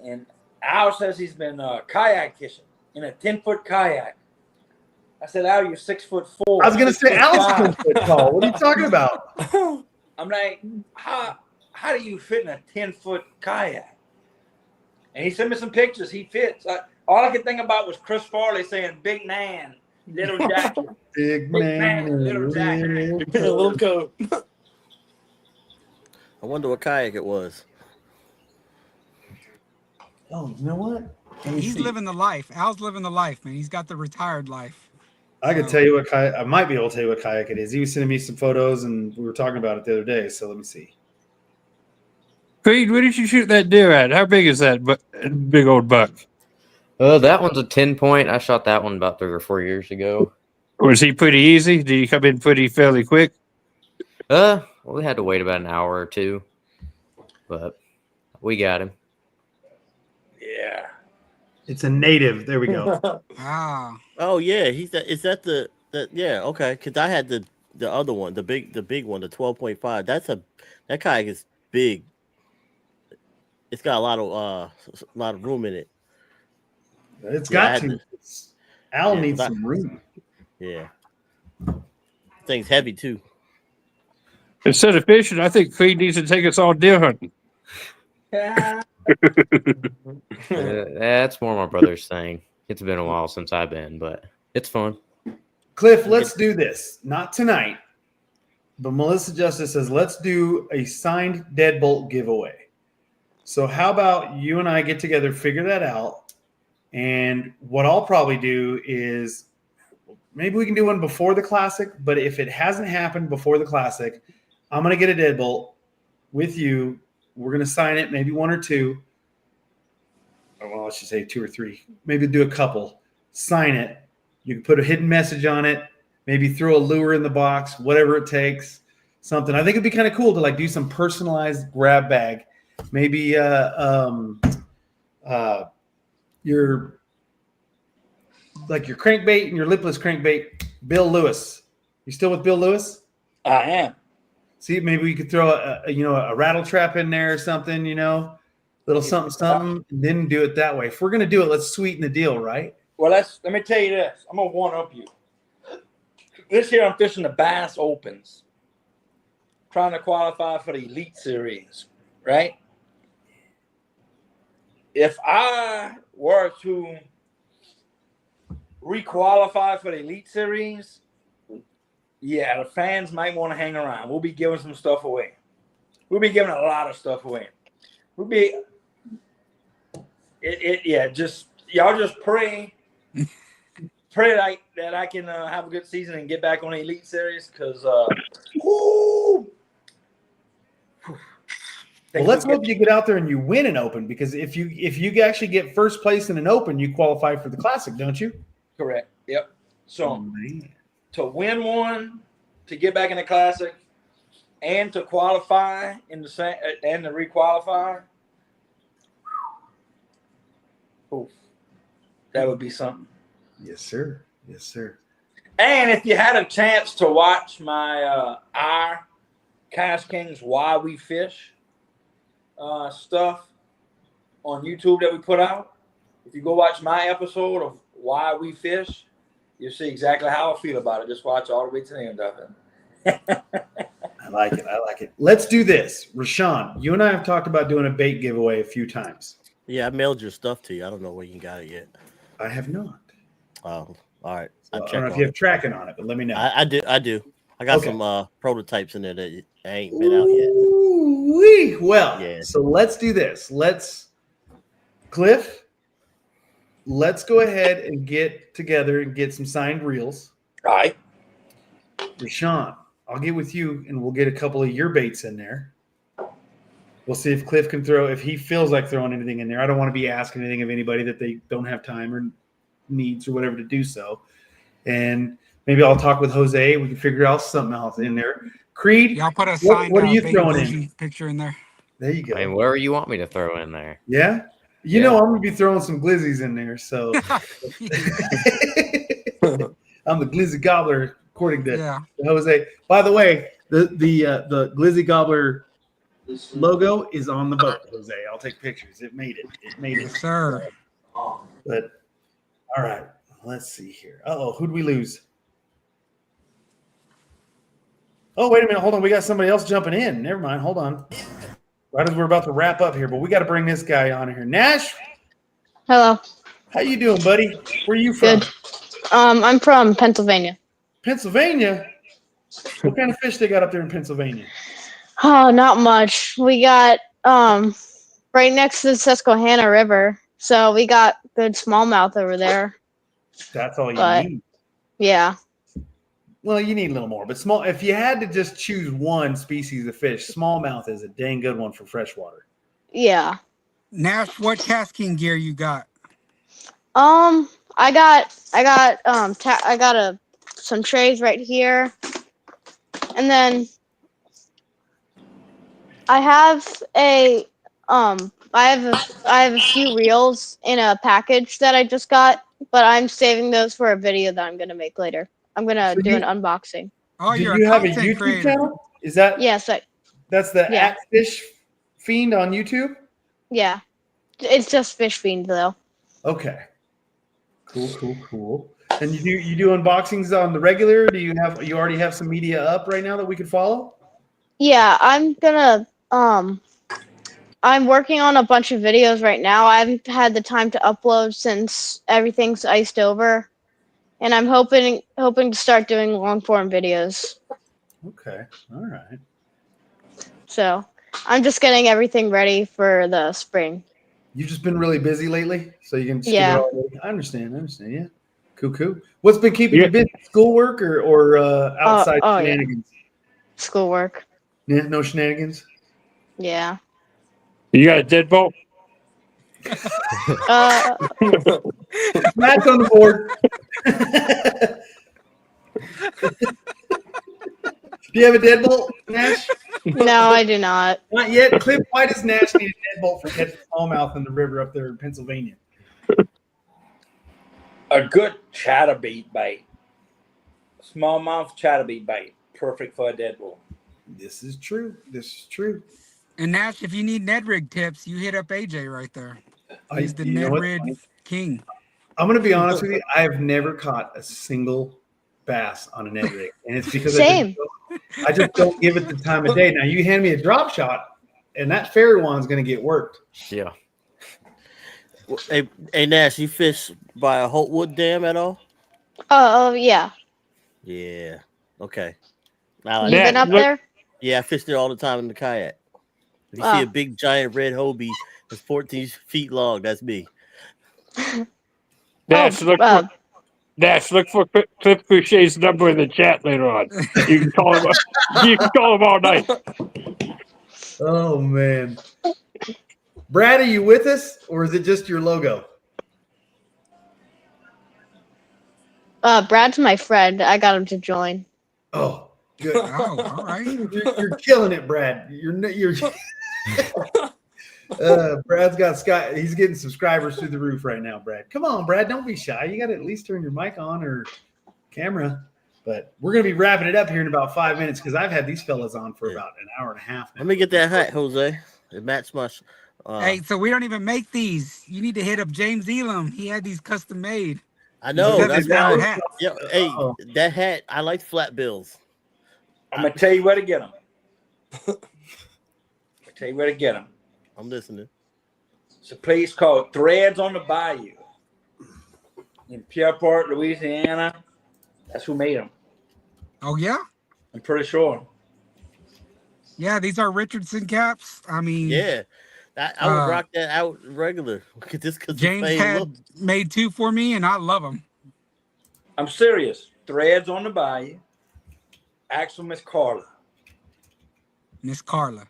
and Al says he's been kayak fishing in a 10-foot kayak. I said, Al, you're 6'4". I was going to say Al's 10-foot tall. What are you talking about? I'm like, how do you fit in a 10-foot kayak? And he sent me some pictures. He fits. All I could think about was Chris Farley saying, "Big man, little jacket." Big man, little jacket. Little coat. I wonder what kayak it was. Oh, you know what? He's living the life. Al's living the life, man. He's got the retired life. I could tell you what kayak. I might be able to tell you what kayak it is. He was sending me some photos, and we were talking about it the other day. So let me see. Creed, where did you shoot that deer at? How big is that big old buck? That one's a 10-point. I shot that one about 3 or 4 years ago. Was he pretty easy? Did he come in fairly quick? Well, we had to wait about an hour or two, but we got him. Yeah. It's a native. There we go. Ah. Oh yeah, is that the yeah, okay. Because I had the other one, the big one, the 12.5. That kayak is big. It's got a lot of room in it. It's got to. Al Yeah, needs some room. Yeah. Thing's heavy too. Instead of fishing, I think Creed needs to take us all deer hunting. That's more my brother's thing. It's been a while since I've been, but it's fun. Cliff, let's do this. Not tonight, but Melissa Justice says let's do a signed deadbolt giveaway. So how about you and I get together, figure that out, and what I'll probably do is maybe we can do one before the classic, but if it hasn't happened before the classic, I'm going to get a deadbolt with you. We're going to sign it, maybe 1 or 2. Well, I should say 2 or 3. Maybe do a couple. Sign it. You can put a hidden message on it. Maybe throw a lure in the box, whatever it takes. Something. I think it'd be kind of cool to do some personalized grab bag. Maybe your crankbait and your lipless crankbait. Bill Lewis. You still with Bill Lewis? I am. See, maybe we could throw a rattle trap in there or something, little something, and then do it that way. If we're gonna do it, let's sweeten the deal, right? Well, let me tell you this. I'm gonna one up you. This year I'm fishing the Bass Opens, trying to qualify for the Elite Series, right? If I were to requalify for the Elite Series, Yeah, the fans might want to hang around. We'll be giving some stuff away. We'll be giving a lot of stuff away. We'll be just y'all just pray that I can have a good season and get back on the Elite Series because well, let's hope you get out there and you win an Open, because if you actually get first place in an Open, you qualify for the Classic, don't you? Correct. Yep. So to win one, to get back in the Classic, and to qualify in the and to requalify, that would be something. Yes, sir. Yes, sir. And if you had a chance to watch my our KastKing's Why We Fish stuff on YouTube that we put out, if you go watch my episode of Why We Fish, you'll see exactly how I feel about it. Just watch all the way to the end of it. I like it. I like it. Let's do this. Rashawn, you and I have talked about doing a bait giveaway a few times. Yeah, I mailed your stuff to you. I don't know where you got it yet. I have not. Oh, all right. So I don't know if you have tracking on it, but let me know. I do. I got some prototypes in there that ain't been out yet. Ooh-wee. Well, yeah. So let's do this. Cliff, let's go ahead and get together and get some signed reels. All right. Rashawn, I'll get with you and we'll get a couple of your baits in there. We'll see if Cliff can throw, if he feels like throwing anything in there. I don't want to be asking anything of anybody that they don't have time or needs or whatever to do so. And maybe I'll talk with Jose. We can figure out something else in there. Creed, yeah, I'll put a signed what are you throwing in? Picture in there. There you go. I mean, where you want me to throw in there? Yeah. You know, I'm going to be throwing some glizzies in there. So I'm the glizzy gobbler, according to Jose. By the way, the glizzy gobbler logo is on the boat, Jose. I'll take pictures. It made it. Yes, sir. But all right, let's see here. Who'd we lose? Oh, wait a minute. Hold on. We got somebody else jumping in. Never mind. Hold on. Right as we're about to wrap up here, but we got to bring this guy on here. Nash. Hello. How you doing, buddy? Where are you from? Good. I'm from Pennsylvania. Pennsylvania? What kind of fish they got up there in Pennsylvania? Oh, not much. We got right next to the Susquehanna River, so we got good smallmouth over there. That's all you need. Yeah. Well, you need a little more, but small. If you had to just choose one species of fish, smallmouth is a dang good one for freshwater. Yeah. Nash, what KastKing gear you got? I got some trays right here, and then I have a few reels in a package that I just got, but I'm saving those for a video that I'm gonna make later. I'm gonna do an unboxing. Oh, do you have a YouTube creator. channel? Is that that's the @Fish Fiend on YouTube? Yeah. It's just Fish Fiend though. Okay. Cool. And you do unboxings on the regular? Do you already have some media up right now that we could follow? Yeah, I'm gonna I'm working on a bunch of videos right now. I haven't had the time to upload since everything's iced over. And I'm hoping to start doing long form videos. Okay. All right. So I'm just getting everything ready for the spring. You've just been really busy lately, so you can just get it all ready. I understand. Yeah. Cool. What's been keeping you busy? Schoolwork or outside shenanigans? Yeah. Schoolwork. Yeah, no shenanigans? Yeah. You got a deadbolt? Matt's on the board. Do you have a deadbolt, Nash? No, I do not. Not yet. Cliff, why does Nash need a deadbolt for catching smallmouth in the river up there in Pennsylvania? A good chatterbait bait. Smallmouth chatterbait bait. Perfect for a deadbolt. This is true. And Nash, if you need Ned rig tips, you hit up AJ right there. He's the Ned rig king. I'm going to be honest with you. I have never caught a single bass on a Ned rig, and it's because I just don't give it the time of day. Now you hand me a drop shot, and that fairy wand's going to get worked. Yeah. Hey Nash, you fish by a Holtwood Dam at all? Oh yeah. Yeah. Okay. You been up there? Yeah, I fish there all the time in the kayak. If you see a big giant red Hobie that's 14 feet long, that's me. Dash, look for Cliff Boucher's number in the chat later on. You can call him. You can call him all night. Oh man, Brad, are you with us, or is it just your logo? Brad's my friend. I got him to join. Oh, good. Oh, all right. You're killing it, Brad. You're. Brad's got Scott. He's getting subscribers through the roof right now, Brad. Come on, Brad. Don't be shy. You got to at least turn your mic on or camera. But we're going to be wrapping it up here in about 5 minutes because I've had these fellas on for about an hour and a half now. Let me get that hat, Jose. It matched my. Hey, so we don't even make these. You need to hit up James Elam. He had these custom made. I know. That's hats. Yeah, hey, that hat. I like flat bills. I'm gonna tell you where to get them. I'm listening. It's a place called Threads on the Bayou in Pierreport, Louisiana. That's who made them. Oh, yeah? I'm pretty sure. Yeah, these are Richardson caps. I mean, yeah, I would rock that out regular. James had made 2 for me, and I love them. I'm serious. Threads on the Bayou. Ask for Miss Carla. Miss Carla.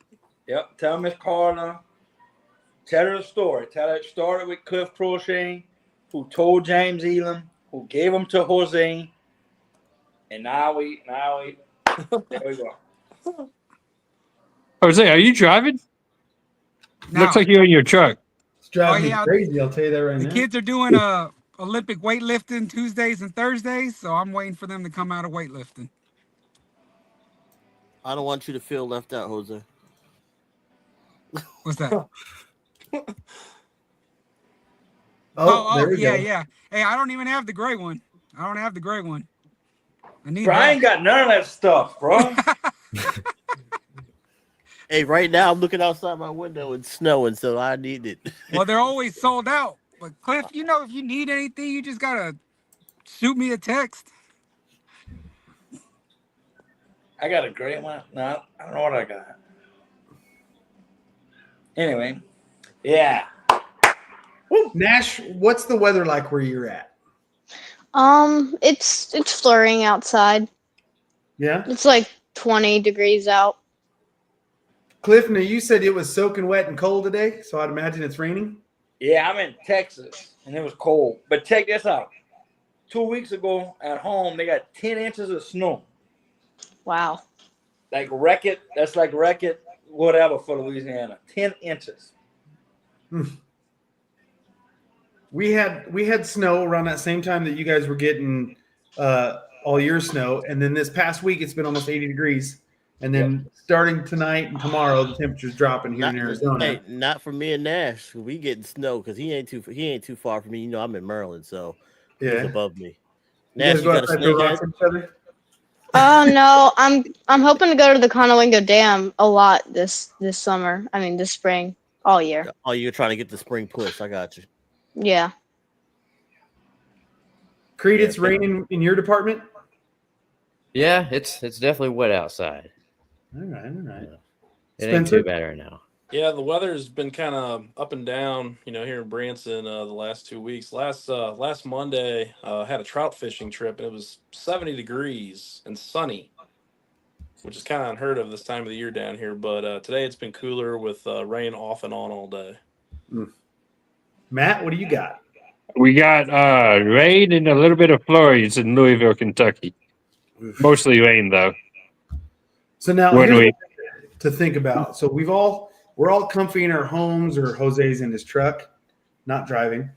Yep. Tell Miss Carla. Tell her the story. Tell her it started with Cliff Crochet, who told James Elam, who gave them to Jose, and now we, there we go. Jose, are you driving? No. Looks like you're in your truck. It's driving me crazy. I'll tell you that right now. The kids are doing Olympic weightlifting Tuesdays and Thursdays, so I'm waiting for them to come out of weightlifting. I don't want you to feel left out, Jose. What's that? Yeah. Hey, I don't even have the gray one. I need I ain't got none of that stuff, bro. Hey, right now I'm looking outside my window and snowing, so I need it. Well, they're always sold out. But Cliff, if you need anything, you just gotta shoot me a text. I got a great one. No, I don't know what I got. Anyway, yeah. Woo. Nash, what's the weather like where you're at? It's flurrying outside. Yeah. It's like 20 degrees out. Cliff, now you said it was soaking wet and cold today, so I'd imagine it's raining. Yeah, I'm in Texas, and it was cold. But check this out. 2 weeks ago at home, they got 10 inches of snow. Wow. Like record, that's like record whatever for Louisiana. 10 inches. We had snow around that same time that you guys were getting all your snow, and then this past week it's been almost 80 degrees. And then starting tonight and tomorrow, the temperature's dropping here in Arizona. Hey, not for me and Nash. We getting snow because he ain't too far from me. You know, I'm in Maryland, so he's above me. Nash, you got a snake? Oh no, I'm hoping to go to the Conowingo Dam a lot this summer. I mean this spring, all year. Oh, you're trying to get the spring push. I got you. Yeah. Creed, it's raining in your department? Yeah, it's definitely wet outside. All right. It ain't too bad right now. Yeah, the weather's been kind of up and down, here in Branson the last 2 weeks. Last Monday, had a trout fishing trip, and it was 70 degrees and sunny, which is kind of unheard of this time of the year down here. But today it's been cooler with rain off and on all day. Matt, what do you got? We got rain and a little bit of flurries in Louisville, Kentucky. Mostly rain, though. So now here's to think about. So we're all comfy in our homes, or Jose's in his truck, not driving,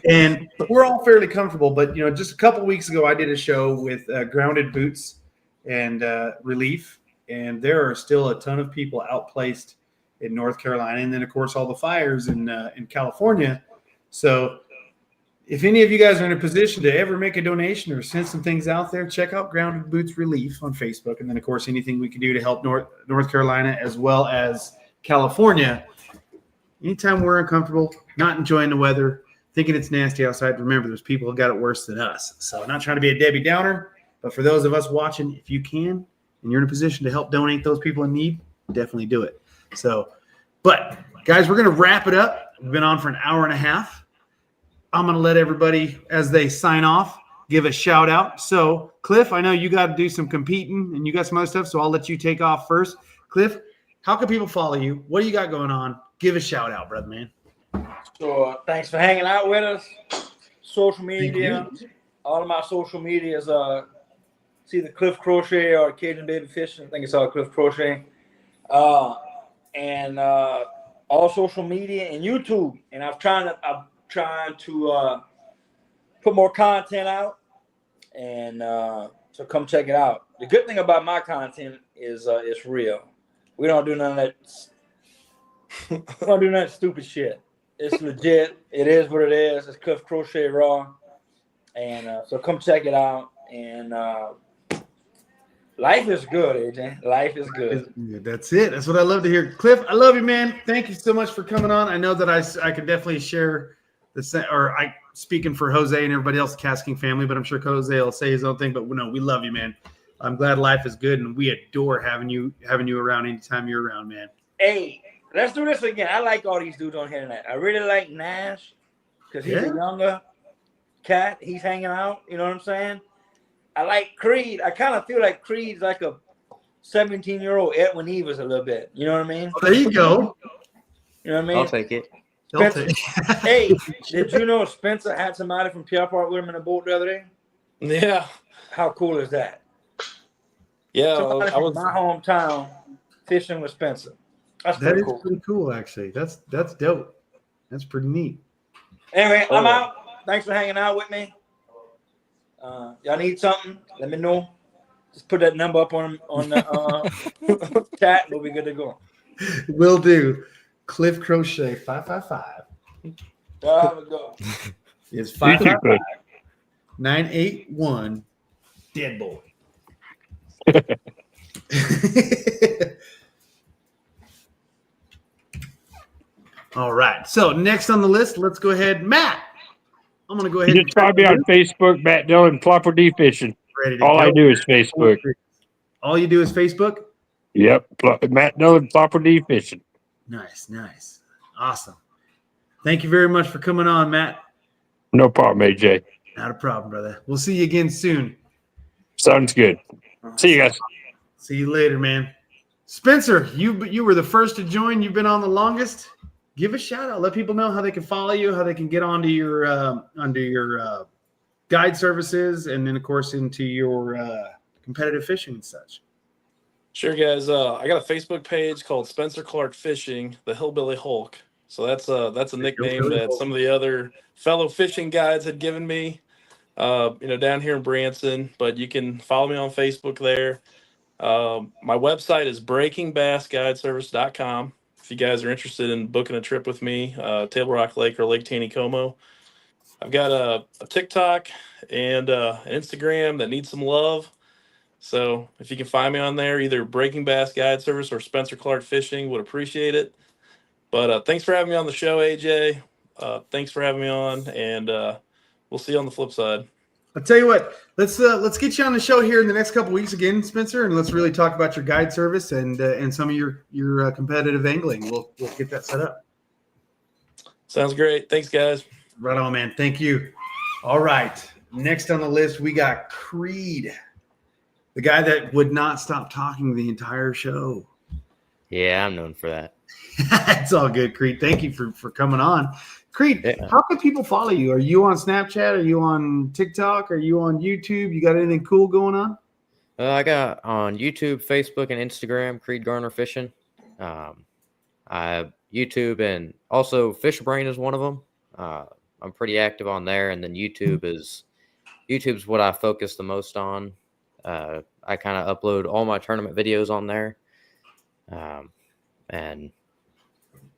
and we're all fairly comfortable. But just a couple weeks ago, I did a show with Grounded Boots and Relief, and there are still a ton of people outplaced in North Carolina, and then of course all the fires in California. So if any of you guys are in a position to ever make a donation or send some things out there, check out Grounded Boots Relief on Facebook. And then, of course, anything we can do to help North Carolina as well as California. Anytime we're uncomfortable, not enjoying the weather, thinking it's nasty outside, remember there's people who got it worse than us. So I'm not trying to be a Debbie Downer, But for those of us watching, if you can and you're in a position to help donate those people in need, definitely do it. So, but guys, we're going to wrap it up. We've been on for an hour and a half. I'm going to let everybody, as they sign off, give a shout out. So, Cliff, I know you got to do some competing and you got some other stuff, so I'll let you take off first. Cliff, how can people follow you? What do you got going on? Give a shout out, brother, man. So thanks for hanging out with us. Social media, all of my social media is it's either Cliff Crochet or Cajun Baby Fishing. I think it's all Cliff Crochet. And all social media and YouTube. And I'm trying to put more content out. And so come check it out. The good thing about my content is it's real. We don't do none of that. We don't do none of that stupid shit. It's legit. It is what it is. It's Cliff Crochet Raw. And so come check it out. And life is good, AJ. Life is good. That's it. That's what I love to hear. Cliff, I love you, man. Thank you so much for coming on. I know that I could definitely share speaking for Jose and everybody else, the KastKing family, but I'm sure Jose will say his own thing. But no, we love you, man. I'm glad life is good, and we adore having you around anytime you're around, man. Hey, let's do this again. I like all these dudes on here tonight. I really like Nash because he's a younger cat. He's hanging out. You know what I'm saying? I like Creed. I kind of feel like Creed's like a 17-year-old Edwin Evers a little bit. You know what I mean? There you go. You know what I mean? I'll take it. Spencer, hey, did you know Spencer had somebody from Pierre Park with him in a boat the other day? Yeah. How cool is that? Yeah, Somebody I was from my hometown fishing with Spencer. That's That pretty is cool. pretty cool, actually. That's dope. That's pretty neat. Anyway, I'm out. Thanks for hanging out with me. Y'all need something? Let me know. Just put that number up on the chat. We'll be good to go. Will do. Cliff Crochet 555 There we go. is You too, Cliff. 555-981 Dead Boy. All right. So next on the list, let's go ahead. Matt, I'm going to go ahead. You just find me on Facebook, Matt Dillon, Flopper D Fishing. Ready to All go. I do is Facebook. All you do is Facebook? Yep. Matt Dillon, Flopper D Fishing. Nice, nice. Awesome. Thank you very much for coming on, Matt. No problem, AJ. Not a problem, brother. We'll see you again soon. Sounds good. See you guys. See you later, man. Spencer, you were the first to join. You've been on the longest. Give a shout out. Let people know how they can follow you, how they can get onto your guide services, and then of course into your competitive fishing and such. Sure, guys. I got a Facebook page called Spencer Clark Fishing, the Hillbilly Hulk. So that's a nickname that some of the other fellow fishing guides had given me, down here in Branson. But you can follow me on Facebook there. My website is breakingbassguideservice.com. If you guys are interested in booking a trip with me, Table Rock Lake or Lake Taneycomo. I've got a TikTok and an Instagram that needs some love. So if you can find me on there, either Breaking Bass Guide Service or Spencer Clark Fishing, would appreciate it. But thanks for having me on the show, AJ. Thanks for having me on, and we'll see you on the flip side. I'll tell you what, let's get you on the show here in the next couple weeks again, Spencer, and let's really talk about your guide service and some of your competitive angling. We'll get that set up. Sounds great. Thanks, guys. Right on, man. Thank you. All right. Next on the list, we got Creed, the guy that would not stop talking the entire show. Yeah, I'm known for that. It's all good, Creed. Thank you for coming on. Creed, How can people follow you? Are you on Snapchat? Are you on TikTok? Are you on YouTube? You got anything cool going on? I got on YouTube, Facebook, and Instagram, Creed Garner Fishing. I YouTube and also Fish Brain is one of them. I'm pretty active on there, and then YouTube's what I focus the most on. I kind of upload all my tournament videos on there, and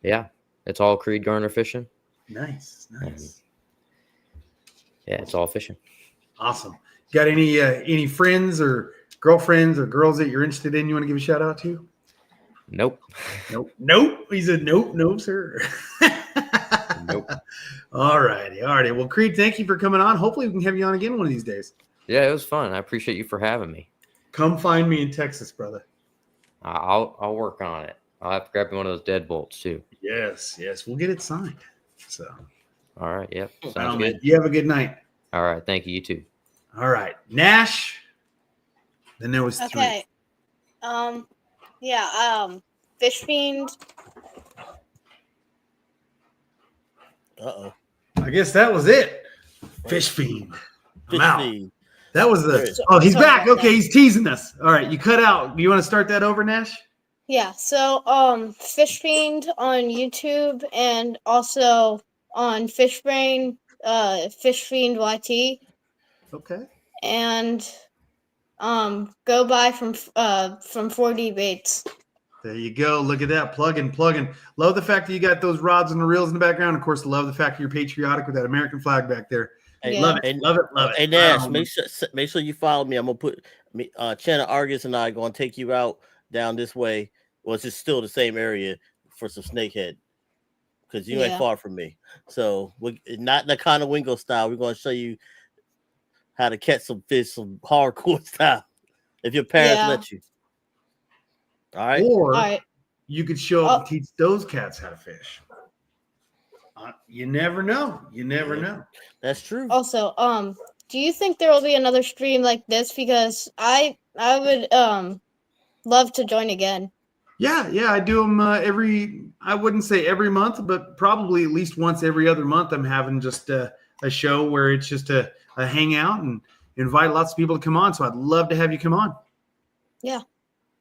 yeah, it's all Creed Garner Fishing. Nice. Yeah, it's all fishing. Awesome. Got any friends or girlfriends or girls that you're interested in you want to give a shout out to? Nope. He said nope, no, sir. Nope. All righty. Well, Creed, thank you for coming on. Hopefully we can have you on again one of these days. Yeah, it was fun. I appreciate you for having me. Come find me in Texas, brother. I'll work on it. I'll have to grab one of those deadbolts too. Yes, we'll get it signed. So, All right. Yep. right Sounds on, good. man. You have a good night. All right. Thank you. You too. All right, Nash. Then there was three. Okay. Fish Fiend. Uh-oh. I guess that was it. Fish Fiend. I'm Fish out. feed. That was There it the. is. Oh, he's Sorry back. about Okay, that. he's teasing us. All right, you cut out. Do you want to start that over, Nash? Yeah, so Fish Fiend on YouTube and also on Fishbrain, Fish Fiend YT, Okay. and go buy from 4D Baits. There you go. Look at that. Plugging. Love the fact that you got those rods and the reels in the background. Of course, love the fact that you're patriotic with that American flag back there. Hey, Love it. and- Love it. Hey Nash, make sure you follow me. I'm gonna put me Channa Argus and I gonna take you out down this way. Well, it's just still the same area for some snakehead. Because you ain't Yeah. far from me. So we not the kind of Wingo style. We're gonna show you how to catch some fish, some hardcore style. If your parents Yeah. let you. All right. Or All right. you could show up and teach those cats how to fish. You never know. You never know. That's true. Also, do you think there will be another stream like this? Because I would love to join again. Yeah, I do them I wouldn't say every month, but probably at least once every other month. I'm having just a show where it's just a hangout and invite lots of people to come on. So I'd love to have you come on. Yeah,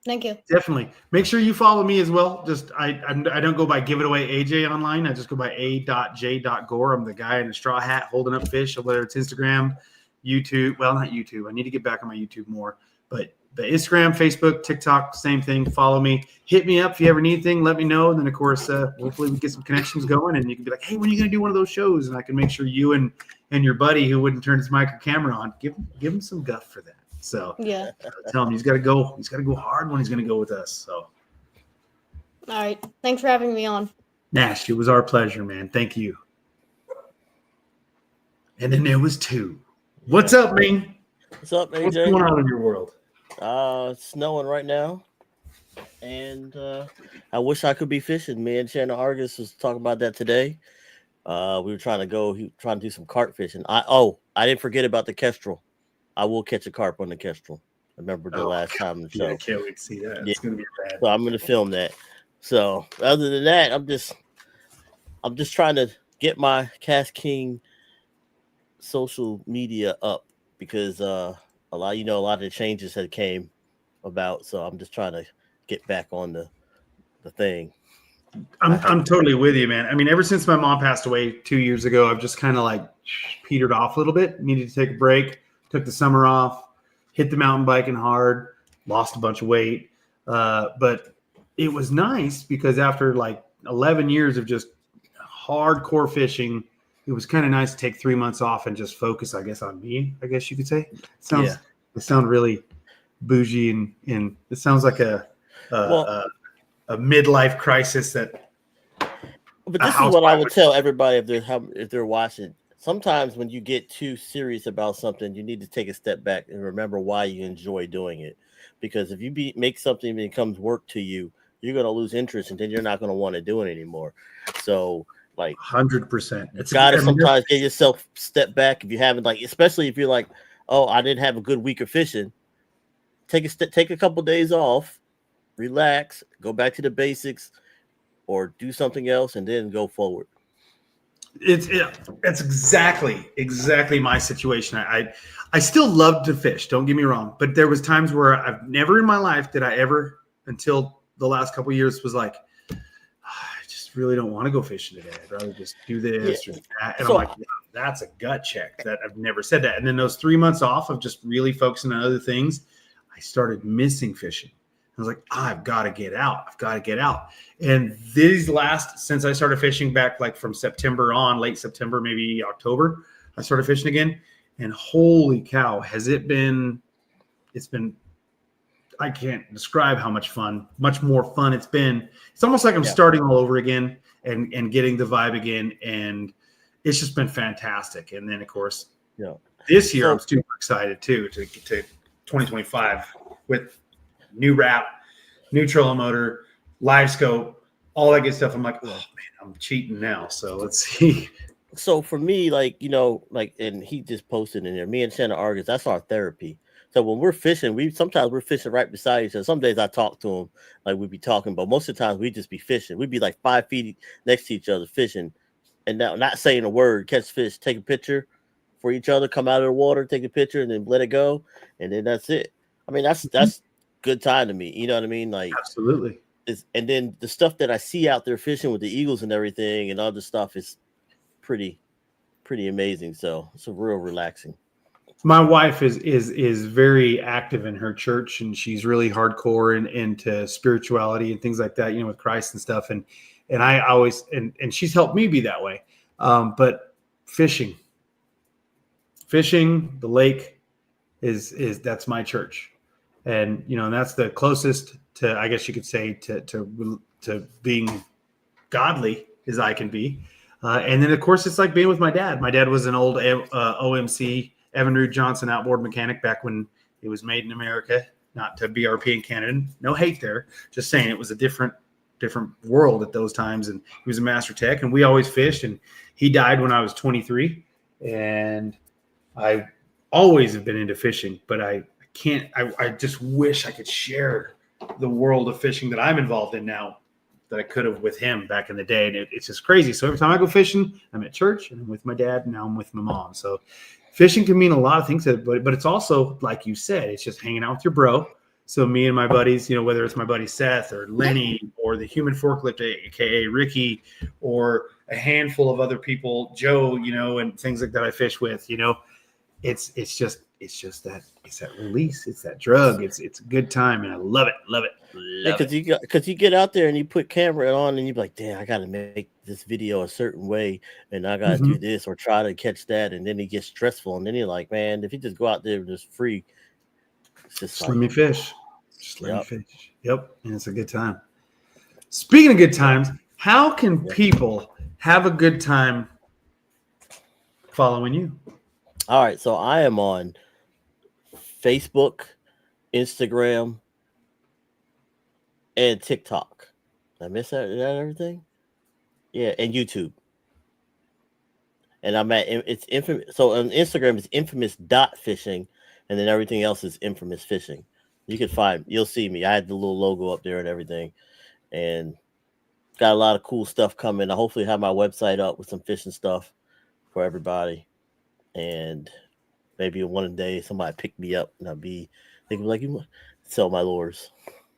thank you. Definitely. Make sure you follow me as well. Just I don't go by Give It Away AJ online. I just go by a.j.gore. I'm the guy in a straw hat holding up fish, whether it's Instagram, YouTube. Well, not YouTube. I need to get back on my YouTube more, but the Instagram, Facebook, TikTok, same thing. Follow me. Hit me up if you ever need anything. Let me know. And then, of course, hopefully we get some connections going. And you can be like, hey, when are you going to do one of those shows? And I can make sure you and your buddy who wouldn't turn his mic or camera on, give him some guff for that. So Yeah. tell him he's got to go. He's got to go hard when he's going to go with us. So, All right. Thanks for having me on. Nash, it was our pleasure, man. Thank you. And then there was two. What's up, man? What's up, AJ? What's going on in your world? It's snowing right now, and I wish I could be fishing. Me and Channa Argus was talking about that today. We were trying to do some carp fishing. I didn't forget about the kestrel. I will catch a carp on the kestrel. I remember the last time the show. I can't wait to see that. Yeah. It's gonna be bad. So I'm gonna film that. So other than that, I'm just trying to get my KastKing social media up because a lot of the changes had came about. So I'm just trying to get back on the thing. I'm totally with you, man. I mean, ever since my mom passed away 2 years ago, I've just kind of like petered off a little bit. Needed to take a break. Took the summer off. Hit the mountain biking hard. Lost a bunch of weight. But it was nice because after like 11 years of just hardcore fishing, it was kind of nice to take 3 months off and just focus, I guess, on me. I guess you could say. It sounds really bougie and it sounds like a midlife crisis that. But this is what I would tell everybody if they're watching. Sometimes when you get too serious about something, you need to take a step back and remember why you enjoy doing it. Because if you make something that becomes work to you, you're going to lose interest and then you're not going to want to do it anymore. So like 100%. It's got to sometimes get yourself step back if you haven't, like, especially if you're like, oh, I didn't have a good week of fishing. Take a couple days off, relax, go back to the basics, or do something else, and then go forward. It's exactly my situation. I still love to fish. Don't get me wrong, but there was times where I've never in my life did I ever until the last couple of years was like, I just really don't want to go fishing today. I'd rather just do this or that. And I'm like, yeah, that's a gut check. That I've never said that. And then those 3 months off of just really focusing on other things, I started missing fishing. I was like, I've got to get out. And since I started fishing back like from September on, late September, maybe October, I started fishing again. And holy cow, it's been, I can't describe how much more fun it's been. It's almost like I'm starting all over again and getting the vibe again. And it's just been fantastic. And then of course, This year, So- I'm super excited too to get to 2025 with new wrap, new trolling motor, live scope, all that good stuff. I'm like, oh man, I'm cheating now. So let's see. So for me, like, and he just posted in there, me and Shanna Argus, that's our therapy. So when we're fishing, sometimes we're fishing right beside each other. Some days I talk to him, like we'd be talking, but most of the times we just be fishing. We'd be like 5 feet next to each other fishing, and now not saying a word, catch fish, take a picture for each other, come out of the water, take a picture, and then let it go, and then that's it. I mean, that's good time to me. You know what I mean? Like, Absolutely. And then the stuff that I see out there fishing with the eagles and everything and other stuff is pretty amazing. So it's a real relaxing. My wife is very active in her church, and she's really hardcore and into spirituality and things like that, with Christ and stuff. And I always, and she's helped me be that way. But fishing, the lake is that's my church. And, and that's the closest to, I guess you could say, to being godly as I can be. And then, of course, it's like being with my dad. My dad was an old OMC, Evan Root Johnson outboard mechanic back when it was made in America, not to BRP in Canada. No hate there. Just saying it was a different world at those times. And he was a master tech, and we always fished. And he died when I was 23. And I always have been into fishing, but I just wish I could share the world of fishing that I'm involved in now that I could have with him back in the day. And it's just crazy. So every time I go fishing, I'm at church and I'm with my dad, and now I'm with my mom. So fishing can mean a lot of things, but it's also, like you said, it's just hanging out with your bro. So me and my buddies, whether it's my buddy Seth or Lenny or the Human Forklift, aka Ricky, or a handful of other people, Joe, and things like that I fish with, it's just that it's that release, it's that drug, it's a good time, and I love it. Because you get out there and you put camera on and you're like, damn, I gotta make this video a certain way, and I gotta do this or try to catch that, and then it gets stressful, and then you're like, man, if you just go out there and just free, it's just let me fish. Just let me fish. Yep, and it's a good time. Speaking of good times, how can people have a good time following you? All right, so I am on Facebook, Instagram, and TikTok. Did I miss that? Is that everything? Yeah, and YouTube. And I'm at it's infamous. So on Instagram it's infamous.fishing, and then everything else is infamous fishing. You'll see me. I had the little logo up there and everything, and got a lot of cool stuff coming. I hopefully have my website up with some fishing stuff for everybody, and maybe one day somebody pick me up and they can be like, you sell my lures.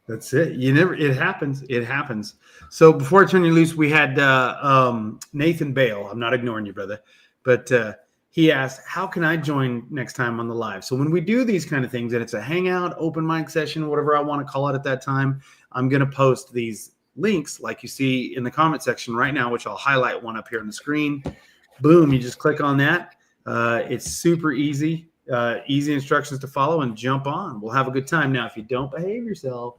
That's it. It happens. So before I turn you loose, we had Nathan Bale. I'm not ignoring you, brother, but he asked, how can I join next time on the live? So when we do these kind of things, and it's a hangout, open mic session, whatever I want to call it at that time, I'm going to post these links like you see in the comment section right now, which I'll highlight one up here on the screen. Boom. You just click on that. It's super easy, easy instructions to follow, and jump on. We'll have a good time. Now, if you don't behave yourself,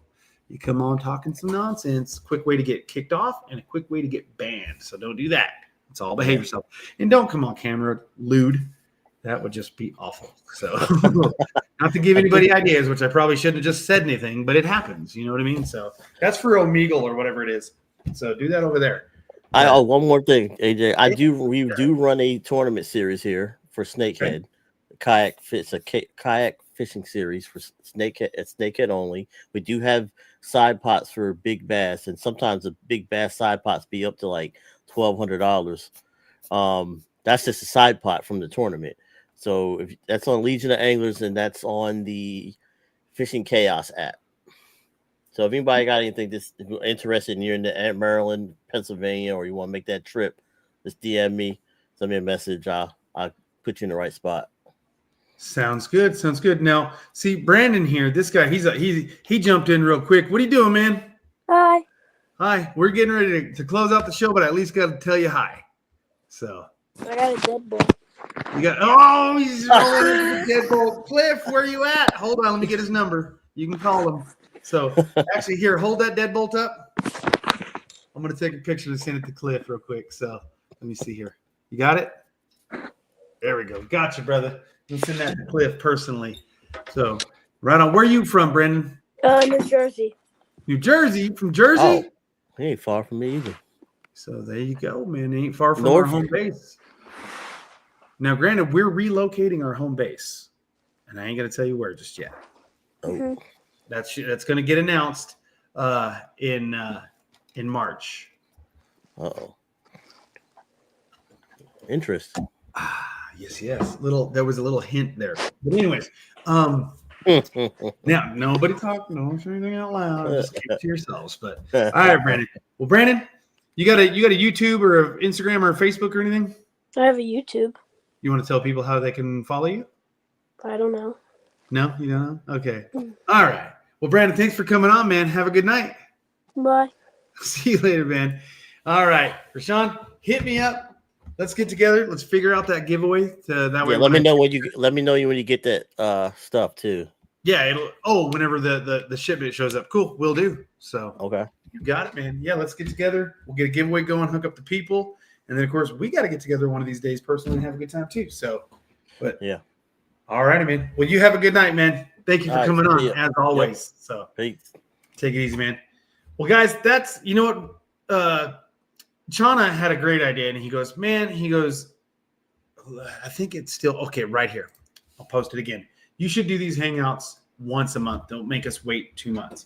you come on talking some nonsense. Quick way to get kicked off and a quick way to get banned. So don't do that. It's all behave yourself. And don't come on camera lewd. That would just be awful. So not to give anybody ideas, which I probably shouldn't have just said anything, but it happens. You know what I mean? So that's for Omegle or whatever it is. So do that over there. One more thing, AJ. We do run a tournament series here for Snakehead. It's a kayak fishing series for Snakehead only. We do have side pots for big bass, and sometimes the big bass side pots be up to like $1,200. That's just a side pot from the tournament. So if that's on Legion of Anglers, and that's on the Fishing Chaos app. So if anybody got anything that's interested and you're in the Maryland, Pennsylvania, or you want to make that trip, just DM me, send me a message. I'll put you in the right spot. Sounds good. Now, see Brandon here. This guy, he jumped in real quick. What are you doing, man? Hi. We're getting ready to close out the show, but I at least got to tell you hi. So I got a deadbolt. He's rolling into the deadbolt. Cliff, where are you at? Hold on, let me get his number. You can call him. So actually, here, hold that deadbolt up. I'm gonna take a picture and send it to Cliff real quick. So let me see here. You got it? There we go. Gotcha, brother. I'll send that to Cliff personally. So, right on. Where are you from, Brendan? New Jersey. New Jersey? From Jersey? Oh, he ain't far from me either. So there you go, man. It ain't far from North. our home base. Now, granted, we're relocating our home base, and I ain't gonna tell you where just yet. Oh, That's going to get announced in March. uh-oh. Interesting. Yes. There was a little hint there. But anyways, now nobody talk, don't say anything out loud. Just keep it to yourselves. But all right, Brandon. Well, Brandon, you got a YouTube or a Instagram or a Facebook or anything? I have a YouTube. You want to tell people how they can follow you? I don't know. No, you don't know? Okay. All right. Well, Brandon, thanks for coming on, man. Have a good night. Bye. See you later, man. All right. Rashawn, hit me up. Let's get together. Let's figure out that giveaway. That way. Let me know when you get that stuff too. Yeah, whenever the shipment shows up. Cool, we'll do. So okay. You got it, man. Yeah, let's get together. We'll get a giveaway going, hook up the people. And then of course we got to get together one of these days personally and have a good time too. So yeah. All right, man. Well, you have a good night, man. Thank you for coming on, as always. Yep. So thanks. Take it easy, man. Well, guys, that's what Chana had a great idea, and he goes, I think it's still okay right here. I'll post it again. You should do these hangouts once a month. Don't make us wait 2 months.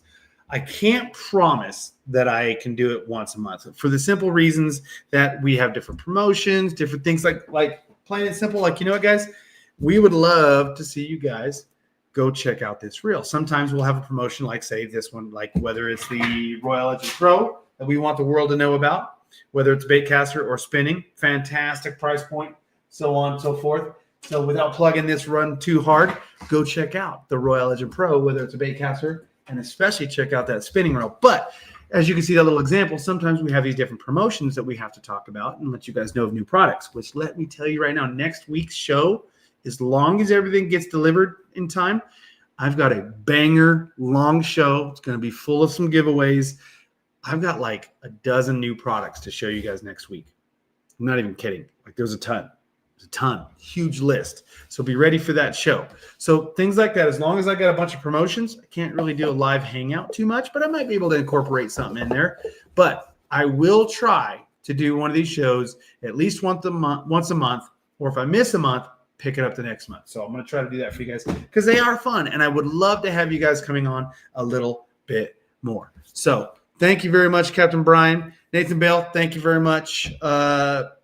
I can't promise that I can do it once a month for the simple reasons that we have different promotions, different things like plain and simple. Like, you know what, guys? We would love to see you guys go check out this reel. Sometimes we'll have a promotion like, say, this one, like whether it's the Royal Legend Pro that we want the world to know about, whether it's baitcaster or spinning, fantastic price point, so on and so forth. So without plugging this run too hard, go check out the Royal Legend Pro, whether it's a baitcaster, and especially check out that spinning reel. But as you can see that little example, sometimes we have these different promotions that we have to talk about and let you guys know of new products, which let me tell you right now, next week's show, as long as everything gets delivered in time, I've got a banger long show. It's going to be full of some giveaways. I've got like a dozen new products to show you guys next week. I'm not even kidding. Like there's a ton. Huge list. So be ready for that show. So things like that, as long as I got a bunch of promotions, I can't really do a live hangout too much, but I might be able to incorporate something in there. But I will try to do one of these shows at least once a month, or if I miss a month, pick it up the next month. So I'm going to try to do that for you guys because they are fun. And I would love to have you guys coming on a little bit more. So thank you very much, Captain Brian. Nathan Bale, thank you very much.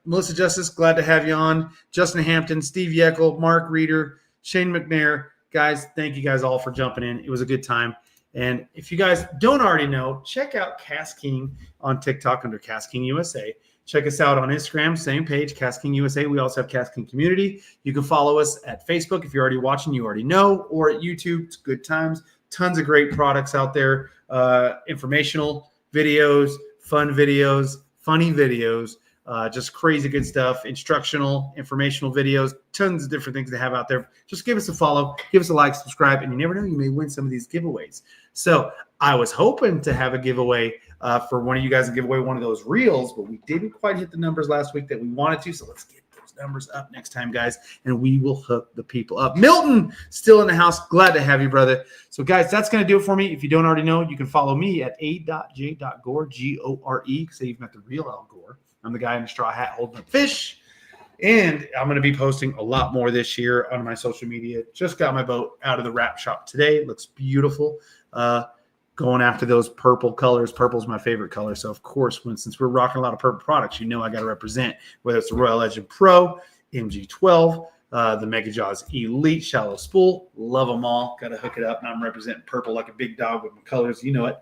Melissa Justice, glad to have you on. Justin Hampton, Steve Yeckel, Mark Reeder, Shane McNair. Guys, thank you guys all for jumping in. It was a good time. And if you guys don't already know, check out KastKing on TikTok under KastKing USA. Check us out on Instagram, same page, KastKing USA. We also have KastKing Community. You can follow us at Facebook. If you're already watching, you already know. Or at YouTube, it's good times. Tons of great products out there. Informational videos, fun videos, funny videos, just crazy good stuff, instructional, informational videos, tons of different things to have out there. Just give us a follow, give us a like, subscribe, and you never know, you may win some of these giveaways. So I was hoping to have a giveaway for one of you guys to give away one of those reels, but we didn't quite hit the numbers last week that we wanted to. So let's get those numbers up next time, guys, and we will hook the people up. Milton, still in the house. Glad to have you, brother. So, guys, that's going to do it for me. If you don't already know, you can follow me at a.j.gore, G-O-R-E, because you've got the real Al Gore. I'm the guy in the straw hat holding a fish. And I'm going to be posting a lot more this year on my social media. Just got my boat out of the wrap shop today. Looks beautiful. Going after those purple colors. Purple's my favorite color. So, of course, since we're rocking a lot of purple products, you know I got to represent, whether it's the Royal Legend Pro, MG12, the Mega Jaws Elite Shallow Spool. Love them all. Got to hook it up. And I'm representing purple like a big dog with my colors. You know it.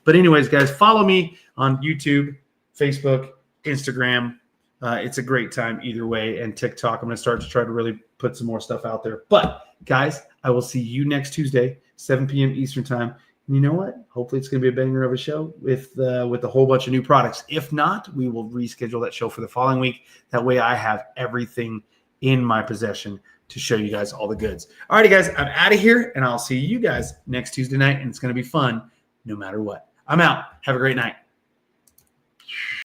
But anyways, guys, follow me on YouTube, Facebook, Instagram. It's a great time either way. And TikTok, I'm going to start to try to really put some more stuff out there. But, guys, I will see you next Tuesday, 7 p.m. Eastern time. And you know what? Hopefully it's going to be a banger of a show with a whole bunch of new products. If not, we will reschedule that show for the following week. That way I have everything in my possession to show you guys all the goods. All righty, guys, I'm out of here, and I'll see you guys next Tuesday night, and it's going to be fun no matter what. I'm out. Have a great night.